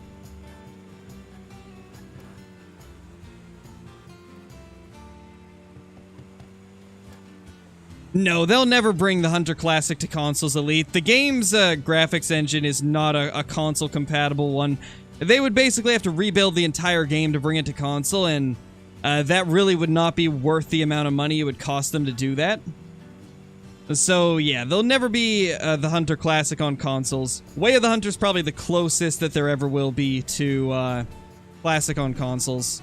No, they'll never bring the Hunter Classic to consoles, Elite. The game's graphics engine is not a console-compatible one. They would basically have to rebuild the entire game to bring it to console, and that really would not be worth the amount of money it would cost them to do that. So, yeah, there'll never be the Hunter Classic on consoles. Way of the Hunter's probably the closest that there ever will be to Classic on consoles.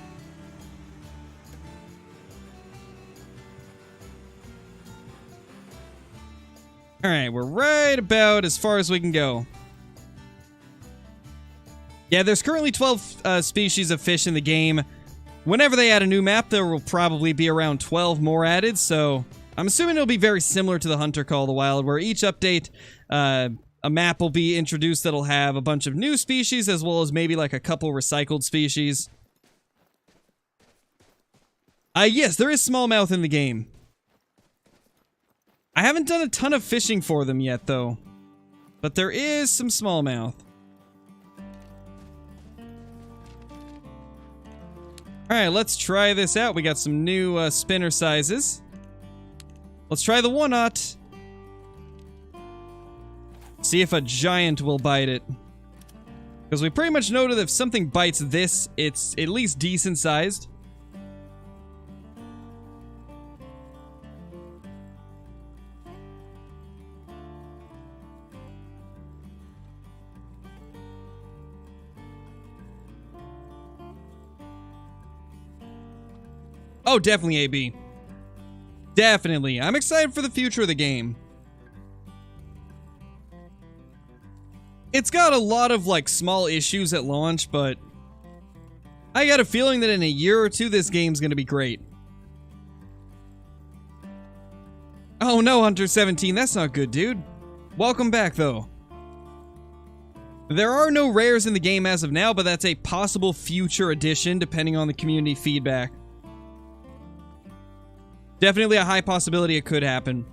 Alright, we're right about as far as we can go. Yeah, there's currently 12 species of fish in the game. Whenever they add a new map, there will probably be around 12 more added, so I'm assuming it'll be very similar to the Hunter Call of the Wild, where each update, a map will be introduced that'll have a bunch of new species, as well as maybe like a couple recycled species. Yes, there is smallmouth in the game. I haven't done a ton of fishing for them yet, though. But there is some smallmouth. Alright, let's try this out. We got some new spinner sizes. Let's try the 1/0. See if a giant will bite it. Because we pretty much know that if something bites this, it's at least decent sized. Oh, definitely AB. Definitely. I'm excited for the future of the game. It's got a lot of, like, small issues at launch, but I got a feeling that in a year or two, this game's gonna be great. Oh no, Hunter 17, that's not good, dude. Welcome back, though. There are no rares in the game as of now, but that's a possible future addition, depending on the community feedback. Definitely a high possibility it could happen.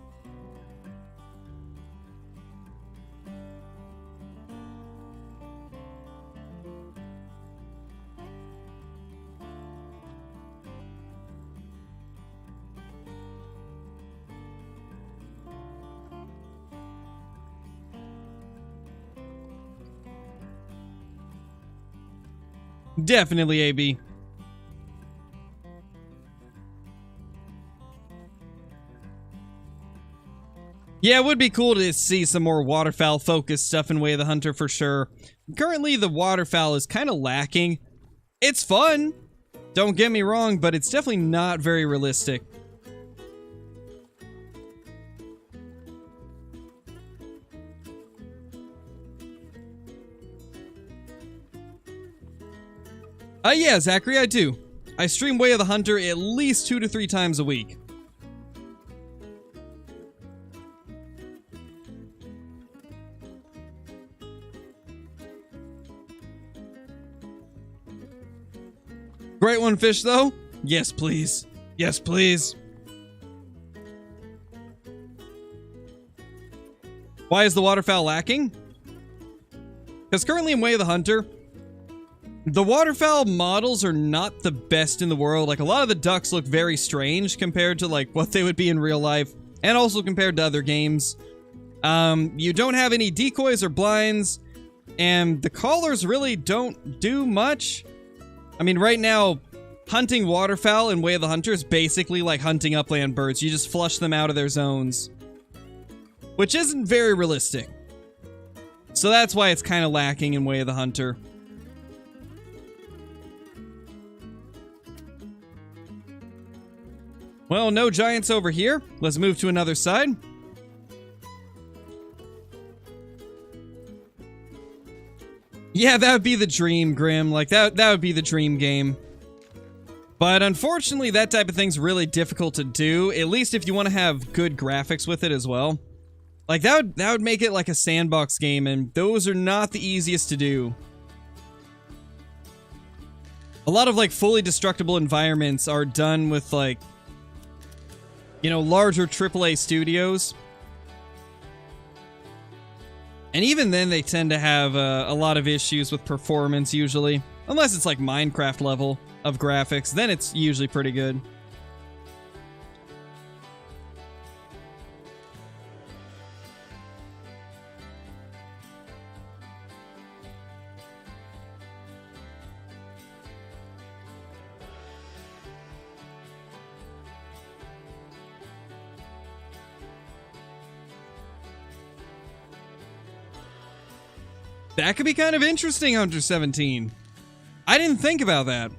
Definitely AB. Yeah, it would be cool to see some more waterfowl-focused stuff in Way of the Hunter for sure. Currently, the waterfowl is kind of lacking. It's fun, don't get me wrong, but it's definitely not very realistic. Yeah, Zachary, I do. I stream Way of the Hunter at least 2 to 3 times a week. Great one, fish, though? Yes, please. Yes, please. Why is the waterfowl lacking? Because currently in Way of the Hunter, the waterfowl models are not the best in the world. Like, a lot of the ducks look very strange compared to, like, what they would be in real life. And also compared to other games. You don't have any decoys or blinds. And the collars really don't do much. I mean, right now, hunting waterfowl in Way of the Hunter is basically like hunting upland birds. You just flush them out of their zones. Which isn't very realistic. So that's why it's kind of lacking in Way of the Hunter. Well, no giants over here. Let's move to another side. Yeah, that would be the dream, Grim. Like, that would be the dream game. But unfortunately, that type of thing's really difficult to do, at least if you want to have good graphics with it as well. Like, that would make it like a sandbox game, and those are not the easiest to do. A lot of, like, fully destructible environments are done with, like, you know, larger AAA studios. And even then, they tend to have a lot of issues with performance, usually. Unless it's like Minecraft level of graphics, then it's usually pretty good. That could be kind of interesting, Hunter 17. I didn't think about that.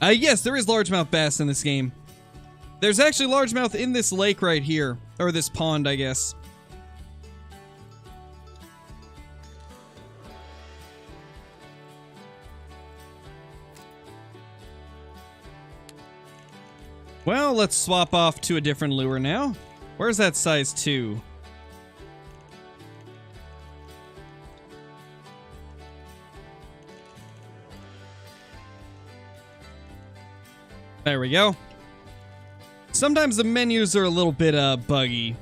Yes, there is largemouth bass in this game. There's actually largemouth in this lake right here. Or this pond, I guess. Well, let's swap off to a different lure now. Where's that size 2? There we go. Sometimes the menus are a little bit buggy.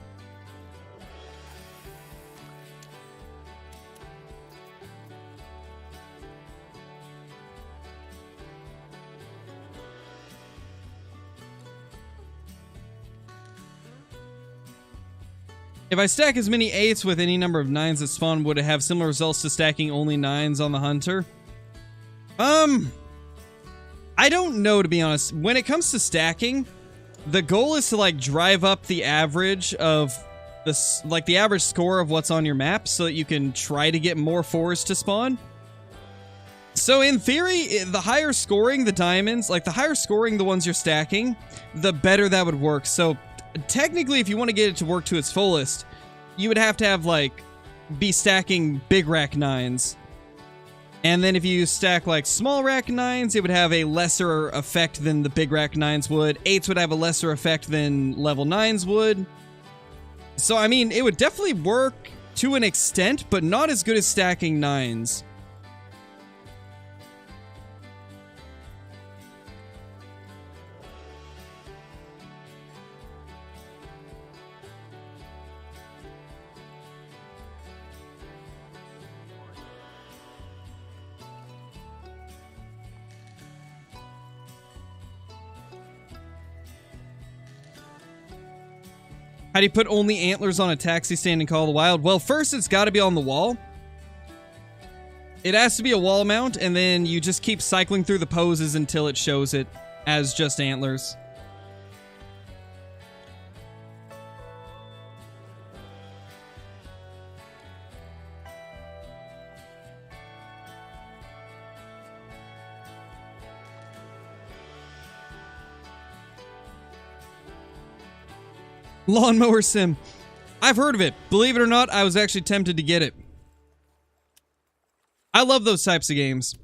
If I stack as many 8s with any number of 9s that spawn, would it have similar results to stacking only 9s on the hunter? I don't know, to be honest. When it comes to stacking, the goal is to, like, drive up the average of this, like, the average score of what's on your map so that you can try to get more 4s to spawn. So in theory, the higher scoring the diamonds, like the higher scoring the ones you're stacking, the better that would work. So technically, if you want to get it to work to its fullest, you would have to have like be stacking big rack 9s. And then if you stack like small rack 9s, it would have a lesser effect than the big rack 9s would. 8s would have a lesser effect than level 9s would. So I mean, it would definitely work to an extent, but not as good as stacking 9s. How do you put only antlers on a taxi stand in Call of the Wild? Well, first it's got to be on the wall. It has to be a wall mount, and then you just keep cycling through the poses until it shows it as just antlers. Lawnmower sim. I've heard of it. Believe it or not, I was actually tempted to get it. I love those types of games.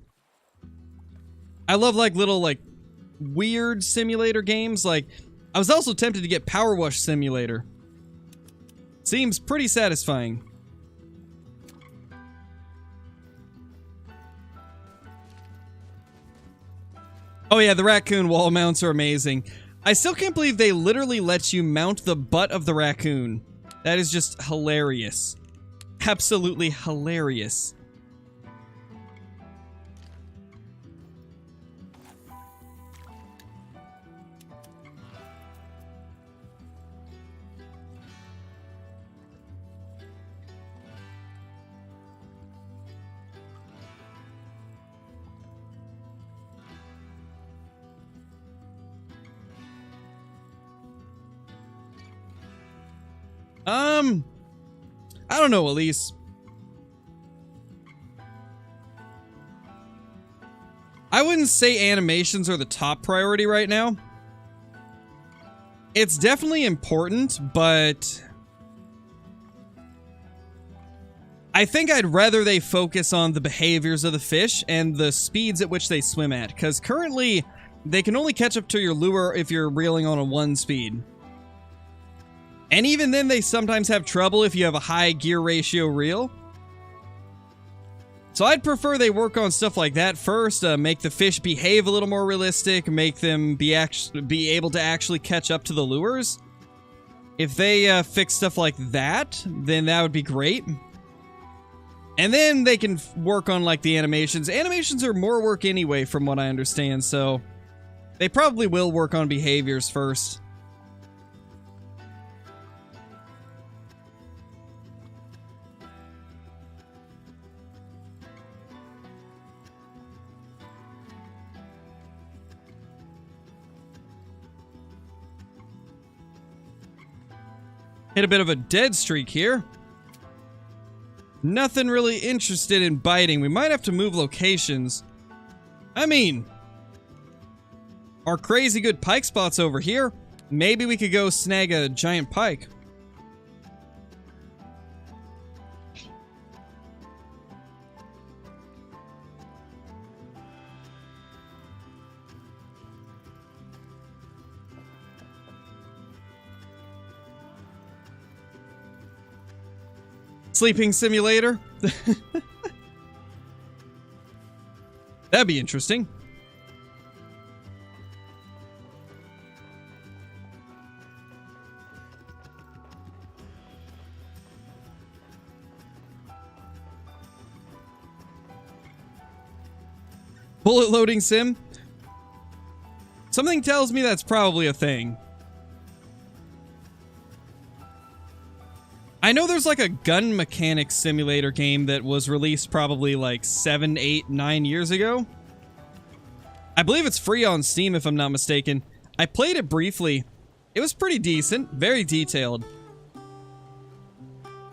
I love like little like weird simulator games. Like I was also tempted to get Power Wash Simulator. Seems pretty satisfying. Oh yeah, the raccoon wall mounts are amazing. I still can't believe they literally let you mount the butt of the raccoon. That is just hilarious. Absolutely hilarious. I don't know, Elise. I wouldn't say animations are the top priority right now. It's definitely important, but I think I'd rather they focus on the behaviors of the fish and the speeds at which they swim at, because currently they can only catch up to your lure if you're reeling on a 1 speed. And even then, they sometimes have trouble if you have a high gear ratio reel. So I'd prefer they work on stuff like that first, make the fish behave a little more realistic, make them be able to actually catch up to the lures. If they fix stuff like that, then that would be great. And then they can work on like the animations. Animations are more work anyway, from what I understand, so they probably will work on behaviors first. Hit a bit of a dead streak here. Nothing really interested in biting. We might have to move locations. I mean, our crazy good pike spots over here. Maybe we could go snag a giant pike. Sleeping simulator? That'd be interesting. Bullet loading sim? Something tells me that's probably a thing. I know there's like a gun mechanics simulator game that was released probably like 7, 8, 9 years ago. I believe it's free on Steam if I'm not mistaken. I played it briefly. It was pretty decent, very detailed.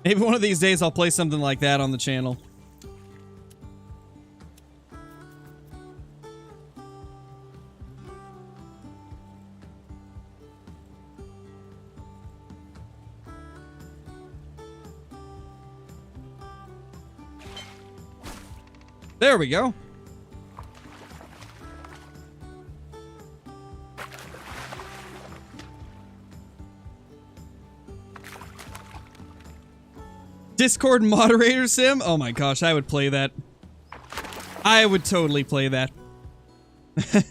Maybe one of these days I'll play something like that on the channel. There we go. Discord moderator sim? Oh my gosh, I would play that. I would totally play that.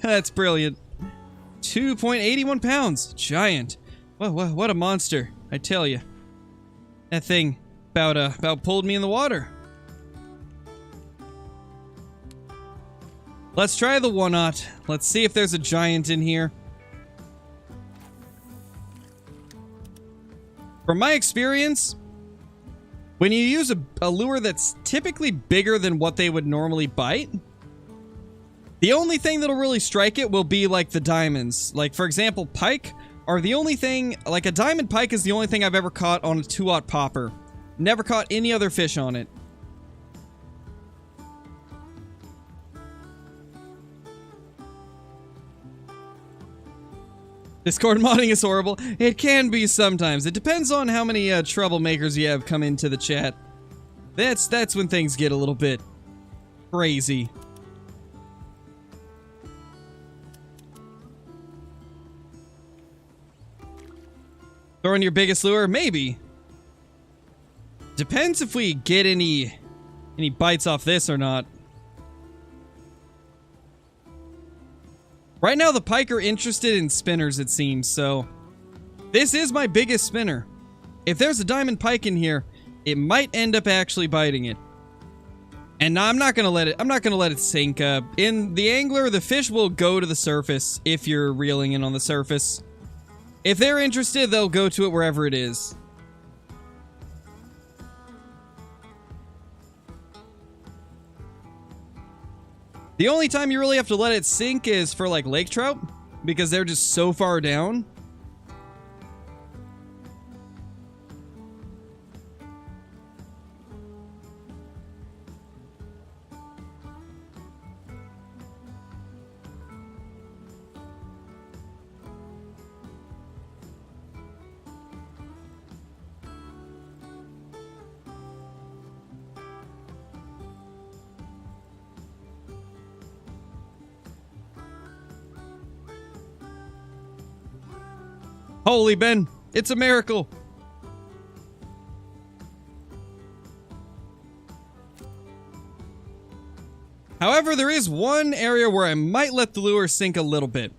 That's brilliant. 2.81 pounds. Giant. What a monster, I tell you. That thing about pulled me in the water. Let's try the one-aught. Let's see if there's a giant in here. From my experience, when you use a lure that's typically bigger than what they would normally bite, the only thing that'll really strike it will be like the diamonds. Like, for example, pike are the only thing, like a diamond pike is the only thing I've ever caught on a 2-aught popper. Never caught any other fish on it. Discord modding is horrible. It can be sometimes. It depends on how many troublemakers you have come into the chat. That's when things get a little bit crazy. Throwing your biggest lure? Maybe. Depends if we get any bites off this or not. Right now, the pike are interested in spinners, it seems, so this is my biggest spinner. If there's a diamond pike in here, it might end up actually biting it. And no, I'm not gonna let it sink. In the angler, the fish will go to the surface if you're reeling in on the surface. If they're interested, they'll go to it wherever it is. The only time you really have to let it sink is for like lake trout, because they're just so far down. Holy Ben, it's a miracle. However, there is one area where I might let the lure sink a little bit.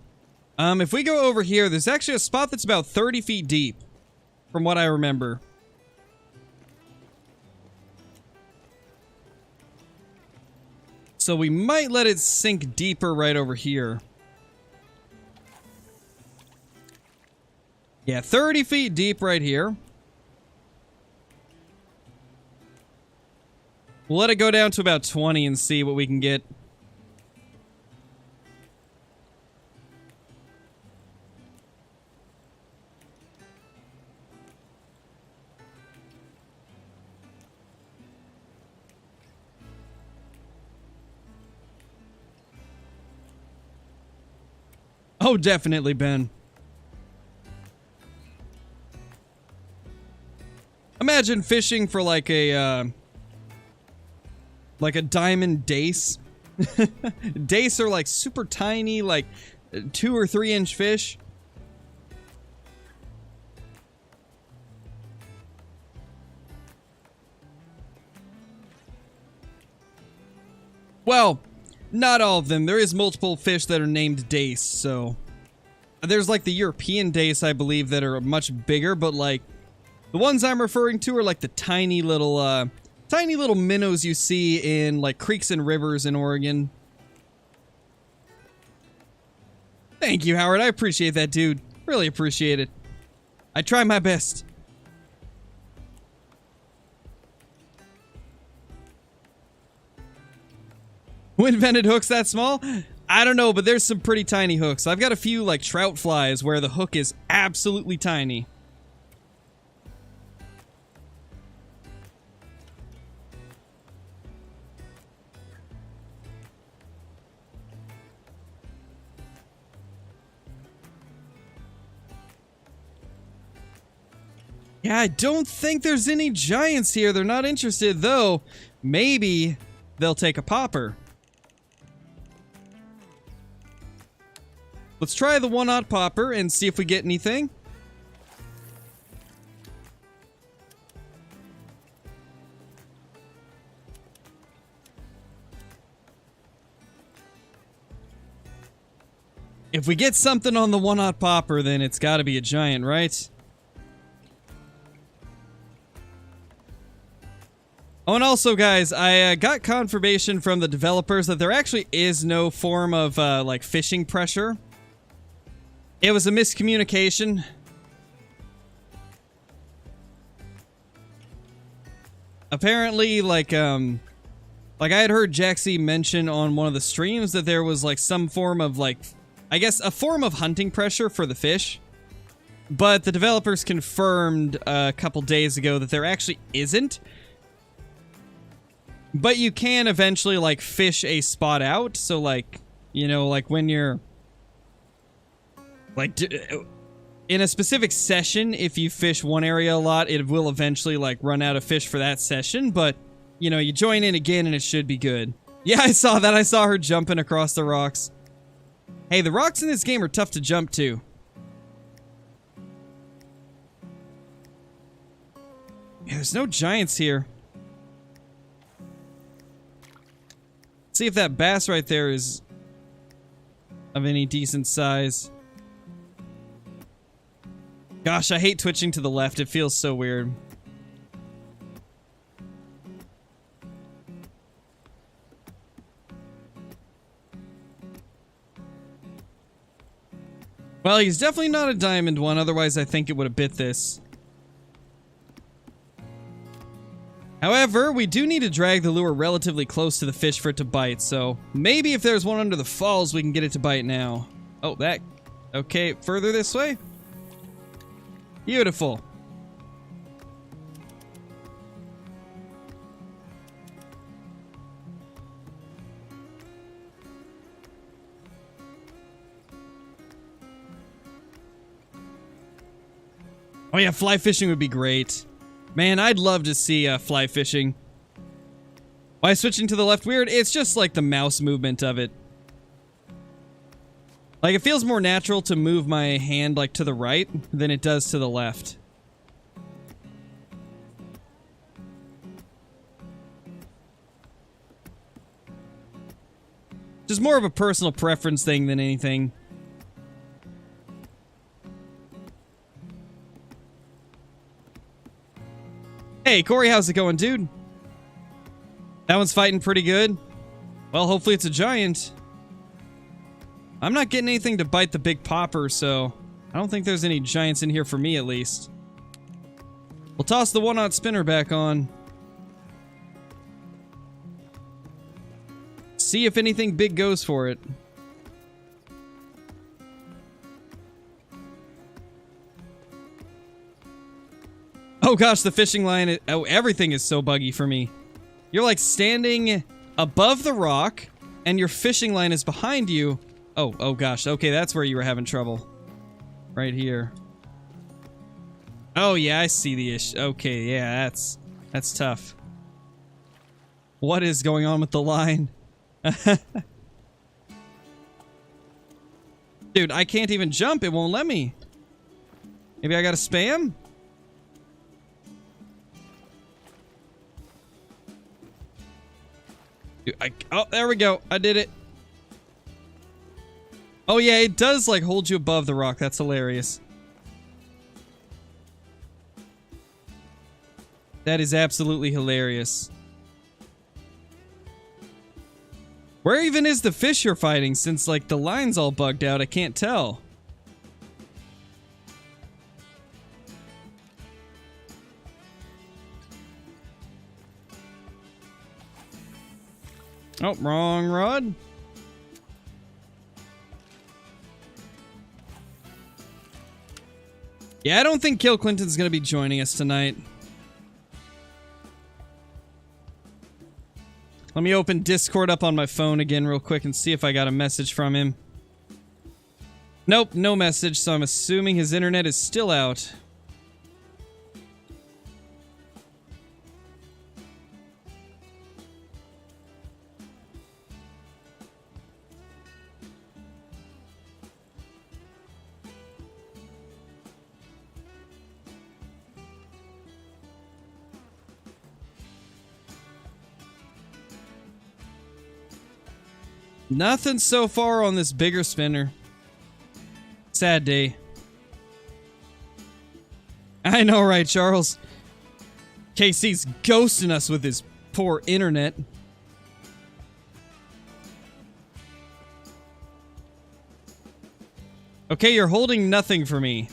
If we go over here, there's actually a spot that's about 30 feet deep, from what I remember. So we might let it sink deeper right over here. Yeah, 30 feet deep right here. We'll let it go down to about 20 and see what we can get. Oh, definitely, Ben. Imagine fishing for like a diamond dace. Dace are like super tiny, like 2 or 3 inch fish. Well, not all of them. There is multiple fish that are named dace, so there's like the European dace, I believe, that are much bigger, but like the ones I'm referring to are like the tiny little minnows you see in like creeks and rivers in Oregon. Thank you, Howard. I appreciate that, dude. Really appreciate it. I try my best. Who invented hooks that small? I don't know, but there's some pretty tiny hooks. I've got a few like trout flies where the hook is absolutely tiny. Yeah, I don't think there's any giants here. They're not interested, though. Maybe they'll take a popper. Let's try the one-knot popper and see if we get anything. If we get something on the one-knot popper, then it's got to be a giant, right? Oh, and also, guys, I got confirmation from the developers that there actually is no form of, like, fishing pressure. It was a miscommunication. Apparently, like I had heard Jaxie mention on one of the streams that there was, like, some form of, like, I guess a form of hunting pressure for the fish. But the developers confirmed a couple days ago that there actually isn't. But you can eventually, like, fish a spot out. So, like, you know, like, when you're... Like, in a specific session, if you fish one area a lot, it will eventually, like, run out of fish for that session. But, you know, you join in again and it should be good. Yeah, I saw that. I saw her jumping across the rocks. Hey, the rocks in this game are tough to jump to. Yeah, there's no giants here. See if that bass right there is of any decent size. Gosh, I hate twitching to the left. It feels so weird. Well, he's definitely not a diamond one, otherwise I think it would have bit this. However, we do need to drag the lure relatively close to the fish for it to bite, so maybe if there's one under the falls, we can get it to bite now. Oh, that... Okay, further this way? Beautiful. Oh yeah, fly fishing would be great. Man, I'd love to see fly fishing. Why switching to the left weird? It's just like the mouse movement of it. Like, it feels more natural to move my hand, like, to the right than it does to the left. Just more of a personal preference thing than anything. Hey, Corey, how's it going, dude? That one's fighting pretty good. Well, hopefully it's a giant. I'm not getting anything to bite the big popper, so I don't think there's any giants in here for me, at least. We'll toss the one-knot spinner back on. See if anything big goes for it. Oh gosh, the fishing line... Oh, everything is so buggy for me. You're like standing above the rock, and your fishing line is behind you. Oh gosh. Okay, that's where you were having trouble. Right here. Oh yeah, I see the issue. Okay, yeah, that's tough. What is going on with the line? Dude, I can't even jump. It won't let me. Maybe I gotta spam? Dude, oh, there we go. I did it. Oh yeah, it does like hold you above the rock. That's hilarious. That is absolutely hilarious. Where even is the fish you're fighting, since like the line's all bugged out? I can't tell. Oh, wrong rod. Yeah, I don't think Kill Clinton's gonna be joining us tonight. Let me open Discord up on my phone again real quick and see if I got a message from him. Nope, no message, so I'm assuming his internet is still out. Nothing so far on this bigger spinner. Sad day. I know, right, Charles? KC's ghosting us with his poor internet. Okay, you're holding nothing for me.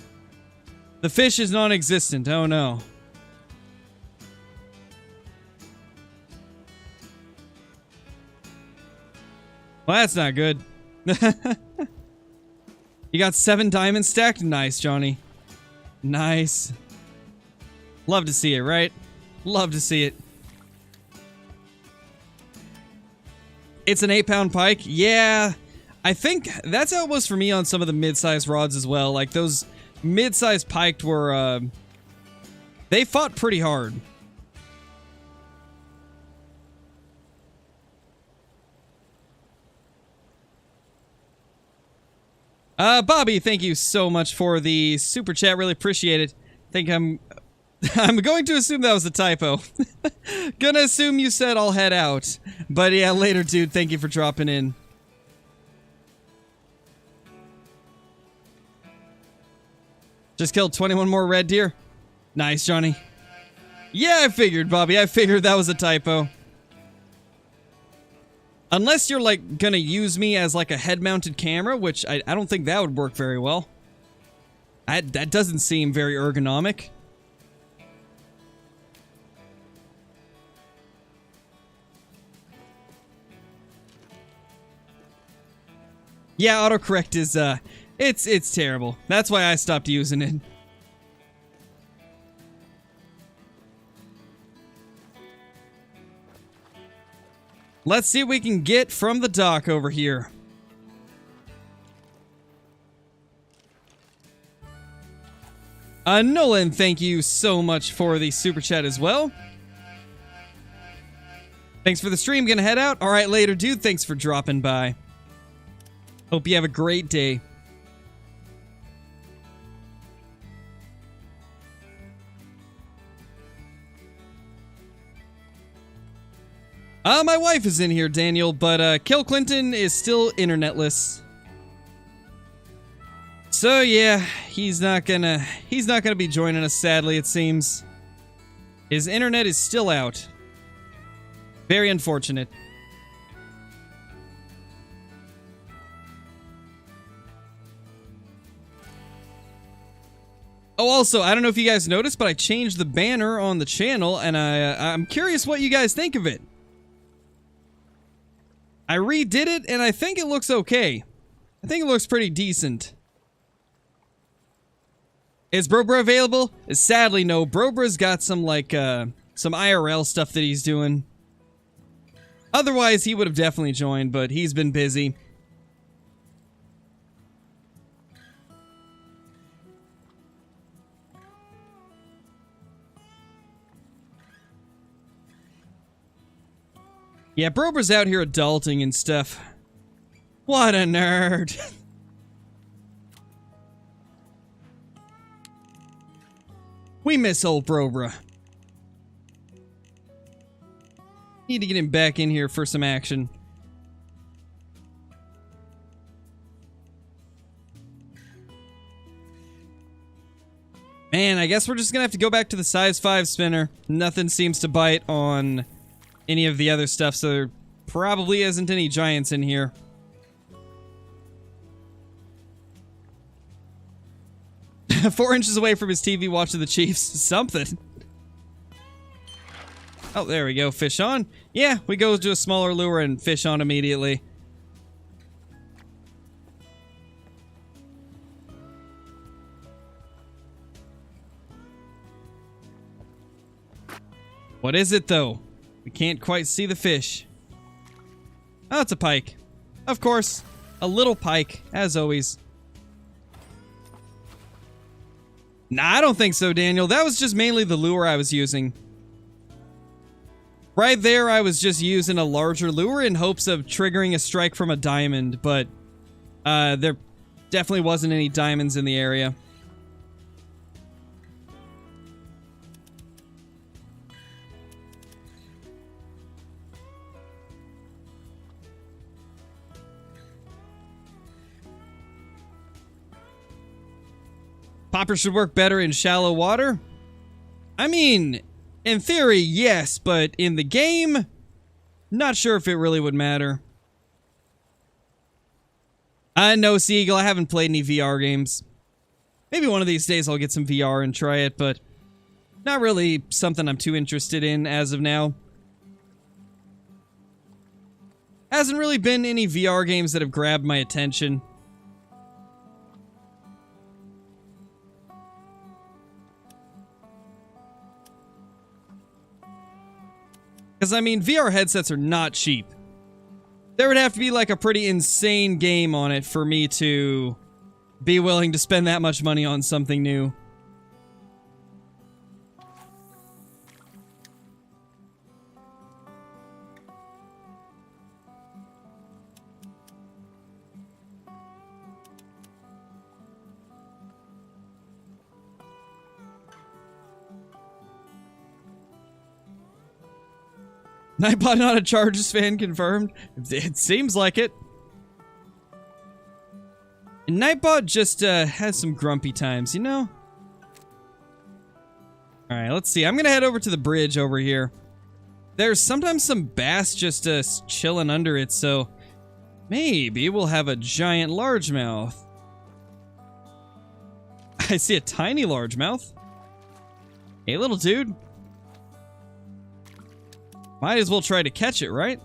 The fish is non-existent. Oh no. Well, that's not good. You got 7 diamonds stacked? Nice, Johnny. Nice. Love to see it, right? Love to see it. It's an 8-pound pike? Yeah. I think that's how it was for me on some of the mid-sized rods as well. Like, those mid-sized piked were, they fought pretty hard. Bobby, thank you so much for the super chat. Really appreciate it. I'm going to assume that was a typo. Gonna assume you said I'll head out. But yeah, later, dude. Thank you for dropping in. Just killed 21 more red deer. Nice, Johnny. Yeah, I figured, Bobby. I figured that was a typo. Unless you're, like, gonna use me as, like, a head-mounted camera, which I don't think that would work very well. That doesn't seem very ergonomic. Yeah, autocorrect is, it's terrible. That's why I stopped using it. Let's see what we can get from the dock over here. Nolan, thank you so much for the super chat as well. Thanks for the stream. Gonna head out. All right, later, dude. Thanks for dropping by. Hope you have a great day. My wife is in here, Daniel, but Kill Clinton is still internetless. So yeah, he's not gonna be joining us, sadly, it seems. His internet is still out. Very unfortunate. Oh, also, I don't know if you guys noticed, but I changed the banner on the channel, and I'm curious what you guys think of it. I redid it, and I think it looks okay. I think it looks pretty decent. Is Brobra available? Sadly, no. Brobra's got some, like, some IRL stuff that he's doing. Otherwise, he would have definitely joined, but he's been busy. Yeah, Brobra's out here adulting and stuff. What a nerd. We miss old Brobra. Need to get him back in here for some action. Man, I guess we're just gonna have to go back to the size 5 spinner. Nothing seems to bite on any of the other stuff, so there probably isn't any giants in here. Four inches away from his TV watching the Chiefs. Something. Oh, there we go. Fish on. Yeah, we go to a smaller lure and fish on immediately. What is it, though? We can't quite see the fish. Oh, it's a pike. Of course. A little pike, as always. Nah, I don't think so, Daniel. That was just mainly the lure I was using. Right there, I was just using a larger lure in hopes of triggering a strike from a diamond, but there definitely wasn't any diamonds in the area. Popper should work better in shallow water? I mean, in theory, yes, but in the game, not sure if it really would matter. No, Seagull, I haven't played any VR games. Maybe one of these days I'll get some VR and try it, but not really something I'm too interested in as of now. Hasn't really been any VR games that have grabbed my attention. Because, I mean, VR headsets are not cheap. There would have to be, like, a pretty insane game on it for me to be willing to spend that much money on something new. Nightbot not a Chargers fan confirmed? It seems like it. And Nightbot just has some grumpy times, you know? Alright, let's see. I'm gonna head over to the bridge over here. There's sometimes some bass just chilling under it, so maybe we'll have a giant largemouth. I see a tiny largemouth. Hey, little dude. Might as well try to catch it, right?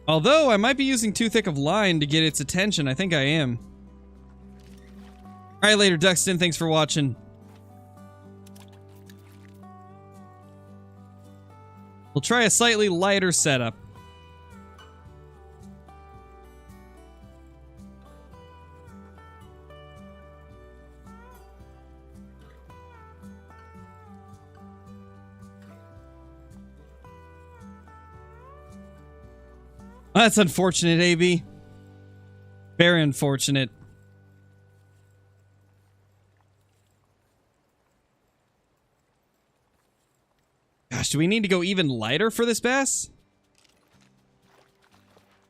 Although, I might be using too thick of line to get its attention. I think I am. Alright, later, Duxton. Thanks for watching. We'll try a slightly lighter setup. That's unfortunate, AB. Very unfortunate. Gosh, do we need to go even lighter for this bass?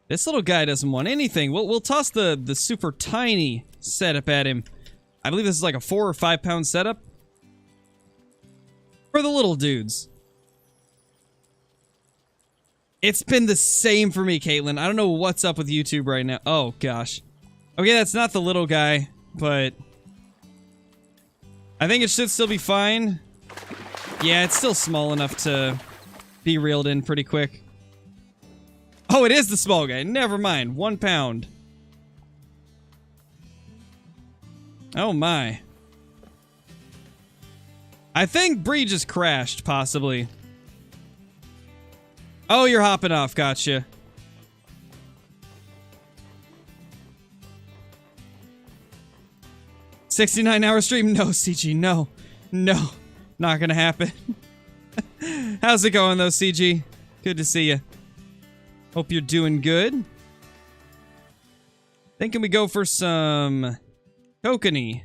This little guy doesn't want anything. We'll toss the super tiny setup at him. I believe this is like a 4 or 5 pound setup. For the little dudes. It's been the same for me, Caitlin. I don't know what's up with YouTube right now. Oh, gosh. Okay, that's not the little guy, but I think it should still be fine. Yeah, it's still small enough to be reeled in pretty quick. Oh, it is the small guy. Never mind. 1 pound. Oh, my. I think Bree just crashed, possibly. Oh, you're hopping off. Gotcha. $69-hour stream? No, CG. No. No. Not gonna happen. How's it going, though, CG? Good to see you. Hope you're doing good. Thinking we go for some kokanee.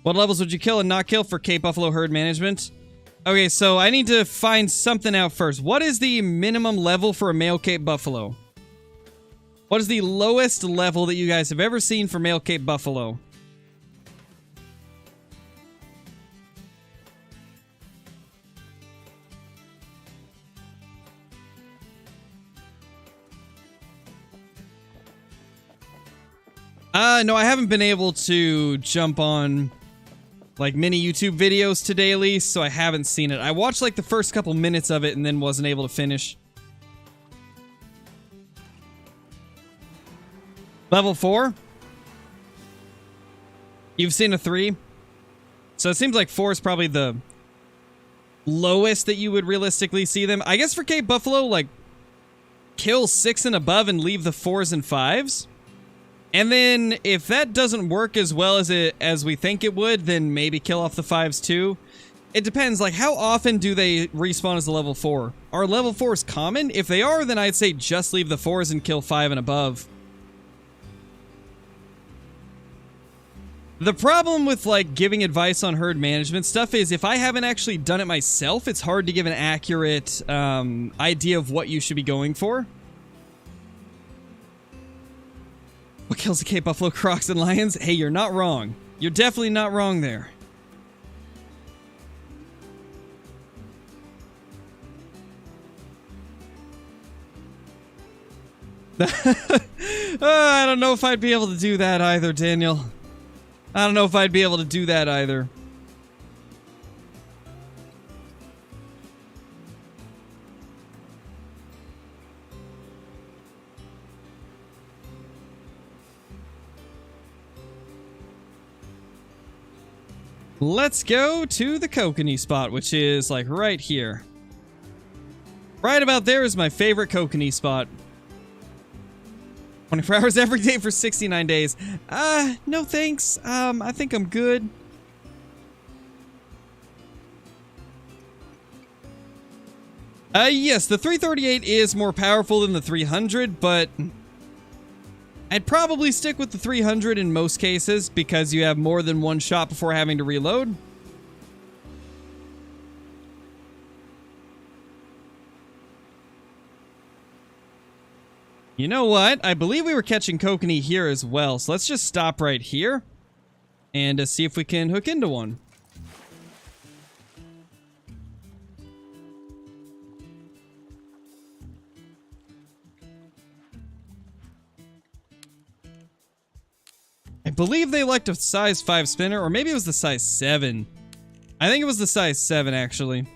What levels would you kill and not kill for Cape Buffalo herd management? Okay, so I need to find something out first. What is the minimum level for a male Cape Buffalo? What is the lowest level that you guys have ever seen for male Cape Buffalo? No, I haven't been able to jump on like many YouTube videos today at least, so I haven't seen it. I watched like the first couple minutes of it and then wasn't able to finish. Level 4? You've seen a 3? So it seems like 4 is probably the lowest that you would realistically see them. I guess for Cape Buffalo, like, kill 6 and above and leave the 4s and 5s. And then if that doesn't work as well as we think it would, then maybe kill off the 5s too. It depends, like, how often do they respawn as a level 4? Are level 4s common? If they are, then I'd say just leave the 4s and kill 5 and above. The problem with like giving advice on herd management stuff is if I haven't actually done it myself, it's hard to give an accurate idea of what you should be going for. What kills the Cape Buffalo, Crocs, and Lions? Hey, you're not wrong. You're definitely not wrong there. I don't know if I'd be able to do that either, Daniel. I don't know if I'd be able to do that either. Let's go to the kokanee spot, which is like right here. Right about there is my favorite kokanee spot. 24 hours every day for 69 days. No thanks. I think I'm good. Yes, the 338 is more powerful than the 300, but I'd probably stick with the 300 in most cases because you have more than one shot before having to reload. You know what? I believe we were catching kokanee here as well, so let's just stop right here and see if we can hook into one. I believe they liked a size 5 spinner, or maybe it was the size 7. I think it was the size 7, actually.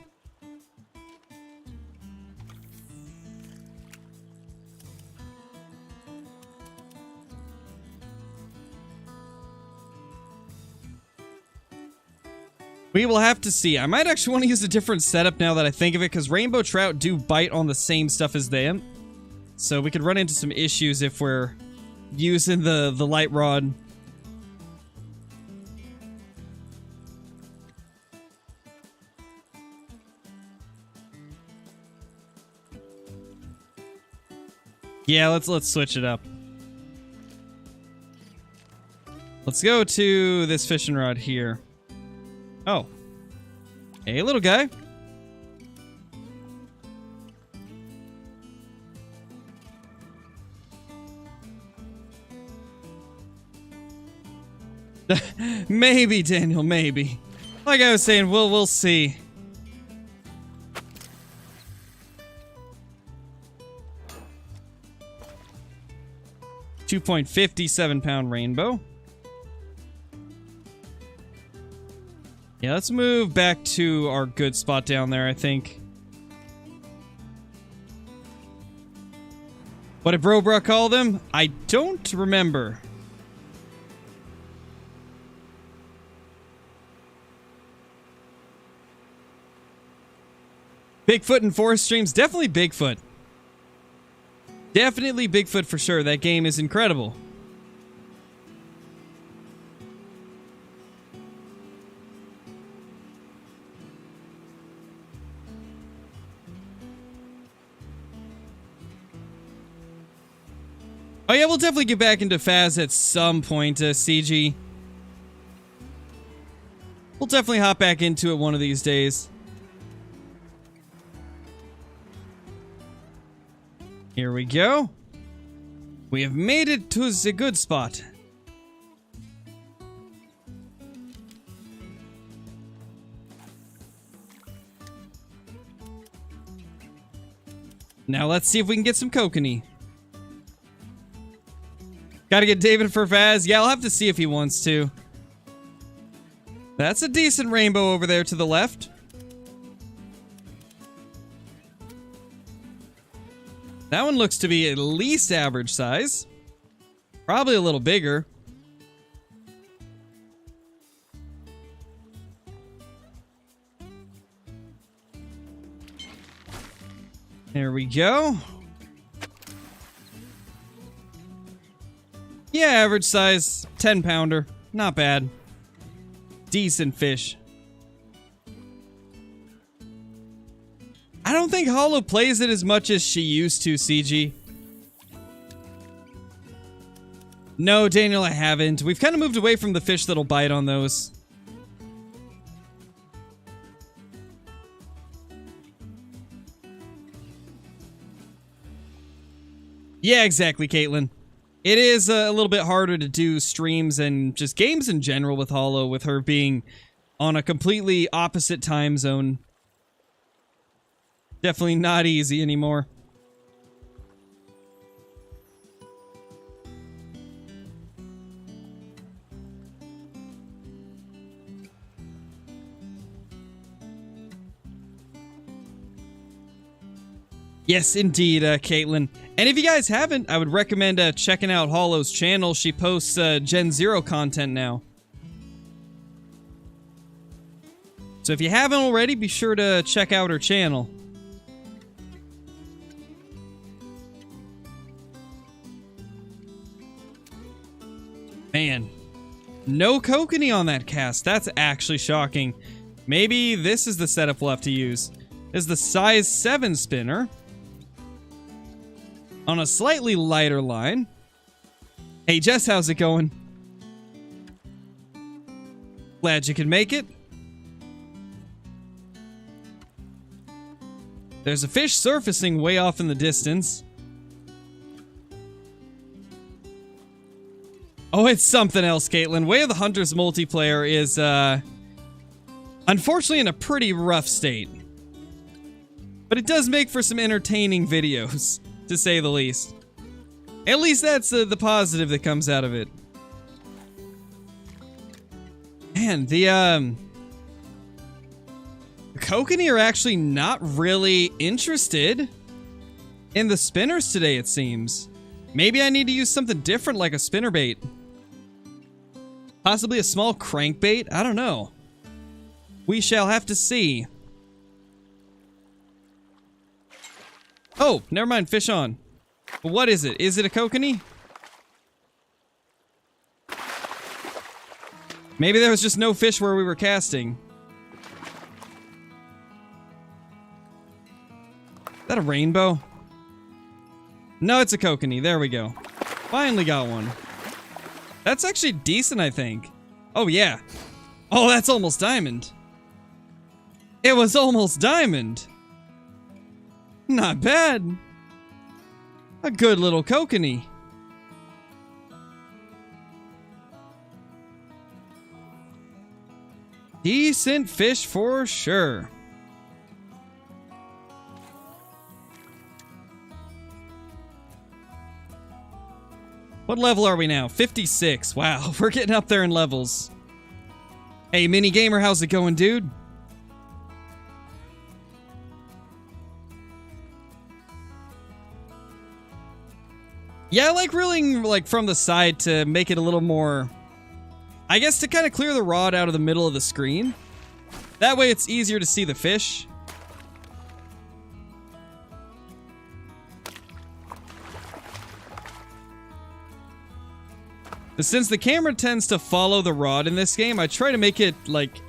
We will have to see. I might actually want to use a different setup now that I think of it, because rainbow trout do bite on the same stuff as them. So we could run into some issues if we're using the light rod. Yeah, let's switch it up. Let's go to this fishing rod here. Oh. Hey, little guy. Maybe, Daniel, maybe. Like I was saying, we'll see. £2.57 rainbow. Yeah, let's move back to our good spot down there, I think. What did Brobra call them? I don't remember. Bigfoot and forest streams? Definitely Bigfoot. Definitely Bigfoot for sure. That game is incredible. Oh yeah, we'll definitely get back into Faz at some point, CG. We'll definitely hop back into it one of these days. Here we go. We have made it to the good spot. Now let's see if we can get some kokanee. Gotta get David for Faz. Yeah, I'll have to see if he wants to. That's a decent rainbow over there to the left. That one looks to be at least average size. Probably a little bigger. There we go. Yeah, average size, 10-pounder. Not bad. Decent fish. I don't think Hollow plays it as much as she used to, CG. No, Daniel, I haven't. We've kind of moved away from the fish that'll bite on those. Yeah, exactly, Caitlin. It is a little bit harder to do streams and just games in general with Hollow, with her being on a completely opposite time zone. Definitely not easy anymore. Yes, indeed, Caitlin. And if you guys haven't, I would recommend checking out Hollow's channel. She posts Gen Zero content now. So if you haven't already, be sure to check out her channel. Man, no kokanee on that cast. That's actually shocking. Maybe this is the setup we'll have to use. This is the size 7 spinner. On a slightly lighter line. Hey Jess, how's it going? Glad you could make it. There's a fish surfacing way off in the distance. Oh, it's something else, Caitlin. Way of the Hunters multiplayer is, unfortunately in a pretty rough state. But it does make for some entertaining videos, to say the least. At least that's the positive that comes out of it. Man, the kokanee are actually not really interested in the spinners today, it seems. Maybe I need to use something different like a spinnerbait. Possibly a small crankbait? I don't know. We shall have to see. Oh, never mind, fish on. What is it? Is it a kokanee? Maybe there was just no fish where we were casting. Is that a rainbow? No, it's a kokanee. There we go. Finally got one. That's actually decent, I think. Oh, yeah. Oh, that's almost diamond. It was almost diamond. Not bad. A good little kokanee. Decent fish for sure. What level are we now? 56. Wow, we're getting up there in levels. Hey, Mini Gamer, how's it going, dude? Yeah, I like reeling like from the side to make it a little more, I guess, to kind of clear the rod out of the middle of the screen. That way it's easier to see the fish. But since the camera tends to follow the rod in this game, I try to make it, like,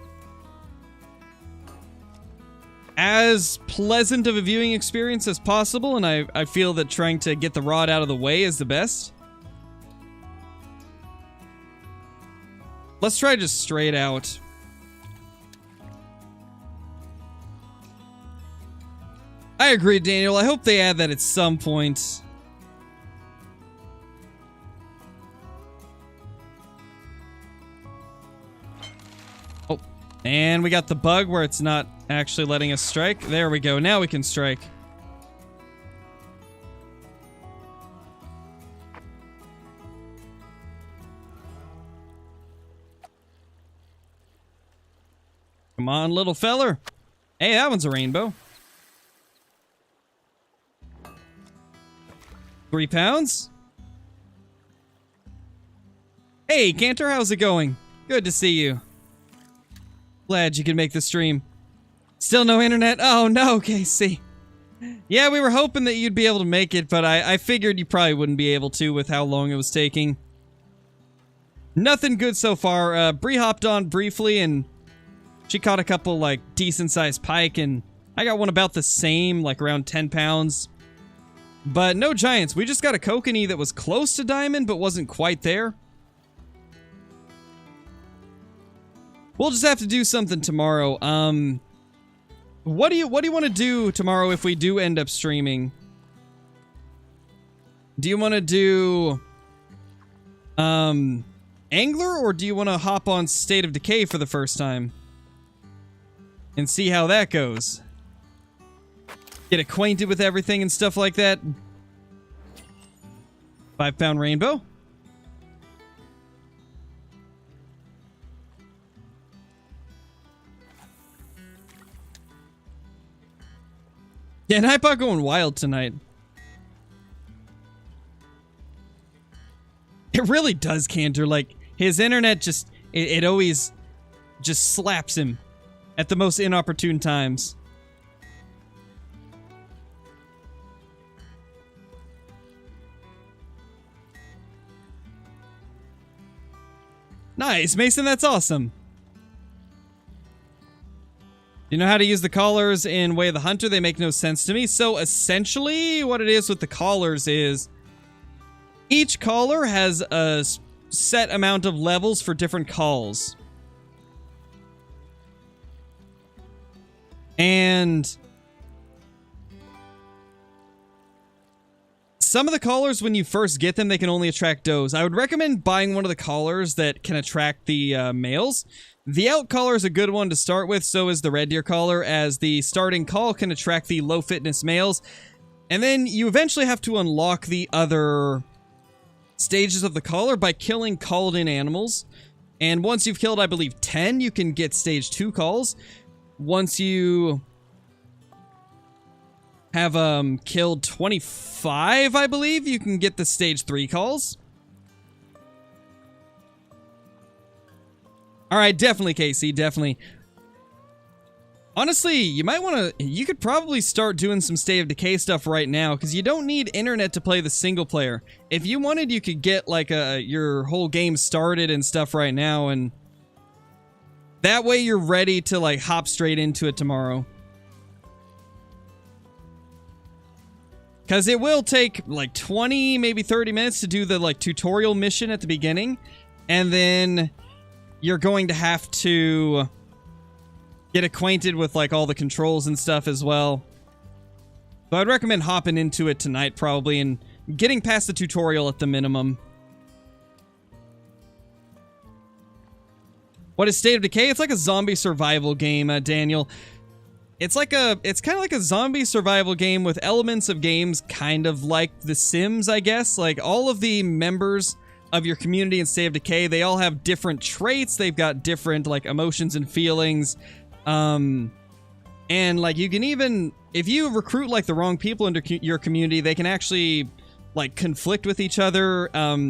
as pleasant of a viewing experience as possible, and I feel that trying to get the rod out of the way is the best. Let's try just straight out. I agree, Daniel. I hope they add that at some point. Oh, and we got the bug where it's not actually letting us strike. There we go. Now we can strike. Come on, little feller. Hey, that one's a rainbow. 3 pounds. Hey, Cantor, how's it going? Good to see you. Glad you could make the stream. Still no internet? Oh no, Casey. Yeah, we were hoping that you'd be able to make it, but I figured you probably wouldn't be able to with how long it was taking. Nothing good so far. Bree hopped on briefly and she caught a couple, like, decent-sized pike, and I got one about the same, like, around 10 pounds. But no giants. We just got a kokanee that was close to diamond, but wasn't quite there. We'll just have to do something tomorrow. What do you want to do tomorrow if we do end up streaming? Do you want to do Angler, or do you want to hop on State of Decay for the first time and see how that goes? Get acquainted with everything and stuff like that. 5-pound rainbow. Yeah, Nightbot going wild tonight. It really does, Cantor. Like, his internet just, it always just slaps him at the most inopportune times. Nice, Mason, that's awesome. You know how to use the collars in Way of the Hunter? They make no sense to me. So essentially what it is with the collars is each collar has a set amount of levels for different calls. And some of the collars, when you first get them, they can only attract does. I would recommend buying one of the collars that can attract the males. The out collar is a good one to start with, so is the red deer collar, as the starting call can attract the low fitness males. And then you eventually have to unlock the other stages of the collar by killing called in animals. And once you've killed, I believe, 10, you can get stage 2 calls. Once you have killed 25, I believe, you can get the stage 3 calls. Alright, definitely, Casey, definitely. Honestly, you might want to... You could probably start doing some State of Decay stuff right now, because you don't need internet to play the single player. If you wanted, you could get, like, your whole game started and stuff right now, and that way you're ready to, like, hop straight into it tomorrow. Because it will take, like, 20, maybe 30 minutes to do the, like, tutorial mission at the beginning, and then you're going to have to get acquainted with, like, all the controls and stuff as well. So I'd recommend hopping into it tonight, probably, and getting past the tutorial at the minimum. What is State of Decay? It's like a zombie survival game, Daniel. It's kind of like a zombie survival game with elements of games kind of like The Sims, I guess. Like, all of the members of your community in State of Decay, they all have different traits. They've got different, like, emotions and feelings. And, like, you can even, if you recruit, like, the wrong people into your community, they can actually, like, conflict with each other.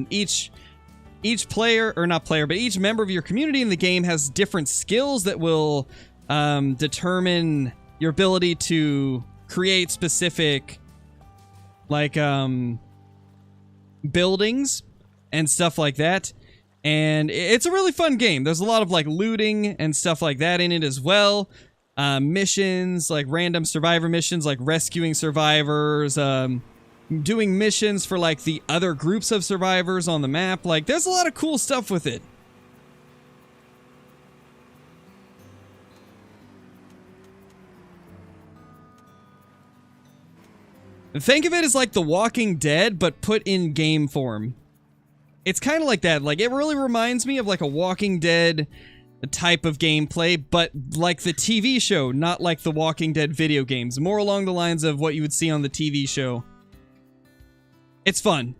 Each player, or not player, but each member of your community in the game has different skills that will determine your ability to create specific, like, buildings and stuff like that. And it's a really fun game. There's a lot of, like, looting and stuff like that in it as well. Missions, like random survivor missions, like rescuing survivors, doing missions for, like, the other groups of survivors on the map. Like, there's a lot of cool stuff with it. Think of it as like The Walking Dead, but put in game form. It's kind of like that. Like, it really reminds me of, like, a Walking Dead type of gameplay, but like the TV show, not like the Walking Dead video games. More along the lines of what you would see on the TV show. It's fun.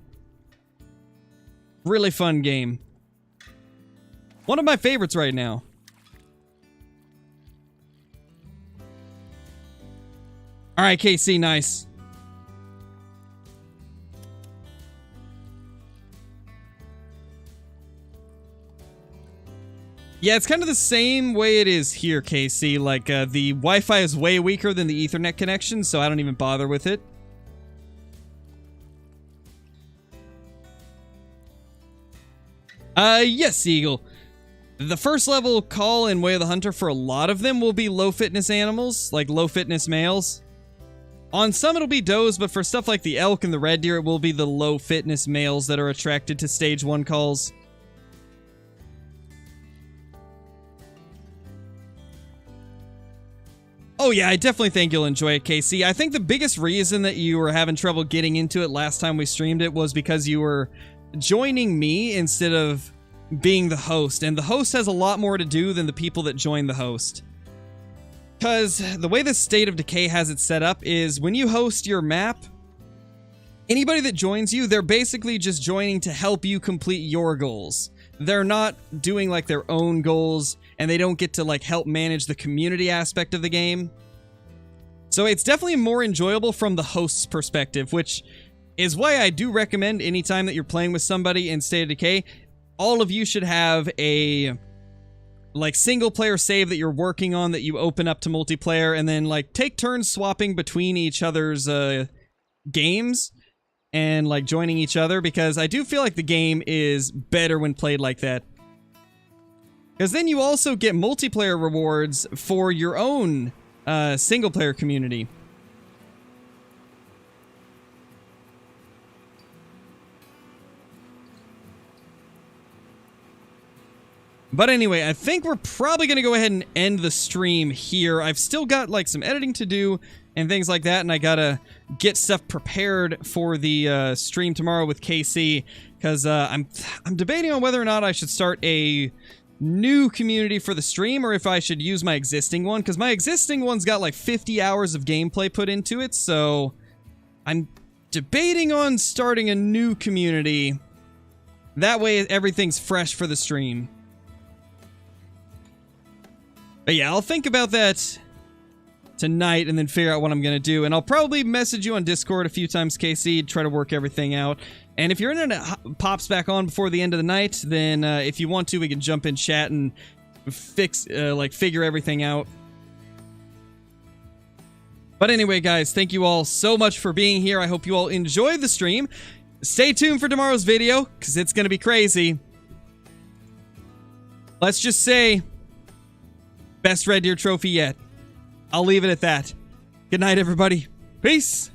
Really fun game. One of my favorites right now. Alright, KC, nice. Yeah, it's kind of the same way it is here, KC. Like, the Wi-Fi is way weaker than the Ethernet connection, so I don't even bother with it. Yes, Eagle. The first level call in Way of the Hunter for a lot of them will be low fitness animals, like low fitness males. On some it'll be does, but for stuff like the elk and the red deer, it will be the low fitness males that are attracted to stage 1 calls. Oh yeah, I definitely think you'll enjoy it, KC. I think the biggest reason that you were having trouble getting into it last time we streamed it was because you were joining me instead of being the host. And the host has a lot more to do than the people that join the host. Because the way the State of Decay has it set up is when you host your map, anybody that joins you, they're basically just joining to help you complete your goals. They're not doing like their own goals, and they don't get to like help manage the community aspect of the game. So it's definitely more enjoyable from the host's perspective, which is why I do recommend anytime that you're playing with somebody in State of Decay, all of you should have a like single player save that you're working on that you open up to multiplayer, and then like take turns swapping between each other's games and like joining each other, because I do feel like the game is better when played like that. Because then you also get multiplayer rewards for your own single player community. But anyway, I think we're probably going to go ahead and end the stream here. I've still got like some editing to do and things like that, and I gotta get stuff prepared for the stream tomorrow with KC, because I'm debating on whether or not I should start a new community for the stream or if I should use my existing one, because my existing one's got like 50 hours of gameplay put into it, so I'm debating on starting a new community. That way everything's fresh for the stream. But yeah, I'll think about that tonight and then figure out what I'm going to do. And I'll probably message you on Discord a few times, KC, try to work everything out. And if your internet pops back on before the end of the night, then if you want to, we can jump in chat and figure everything out. But anyway, guys, thank you all so much for being here. I hope you all enjoyed the stream. Stay tuned for tomorrow's video, because it's going to be crazy. Let's just say, best Red Deer trophy yet. I'll leave it at that. Good night, everybody. Peace!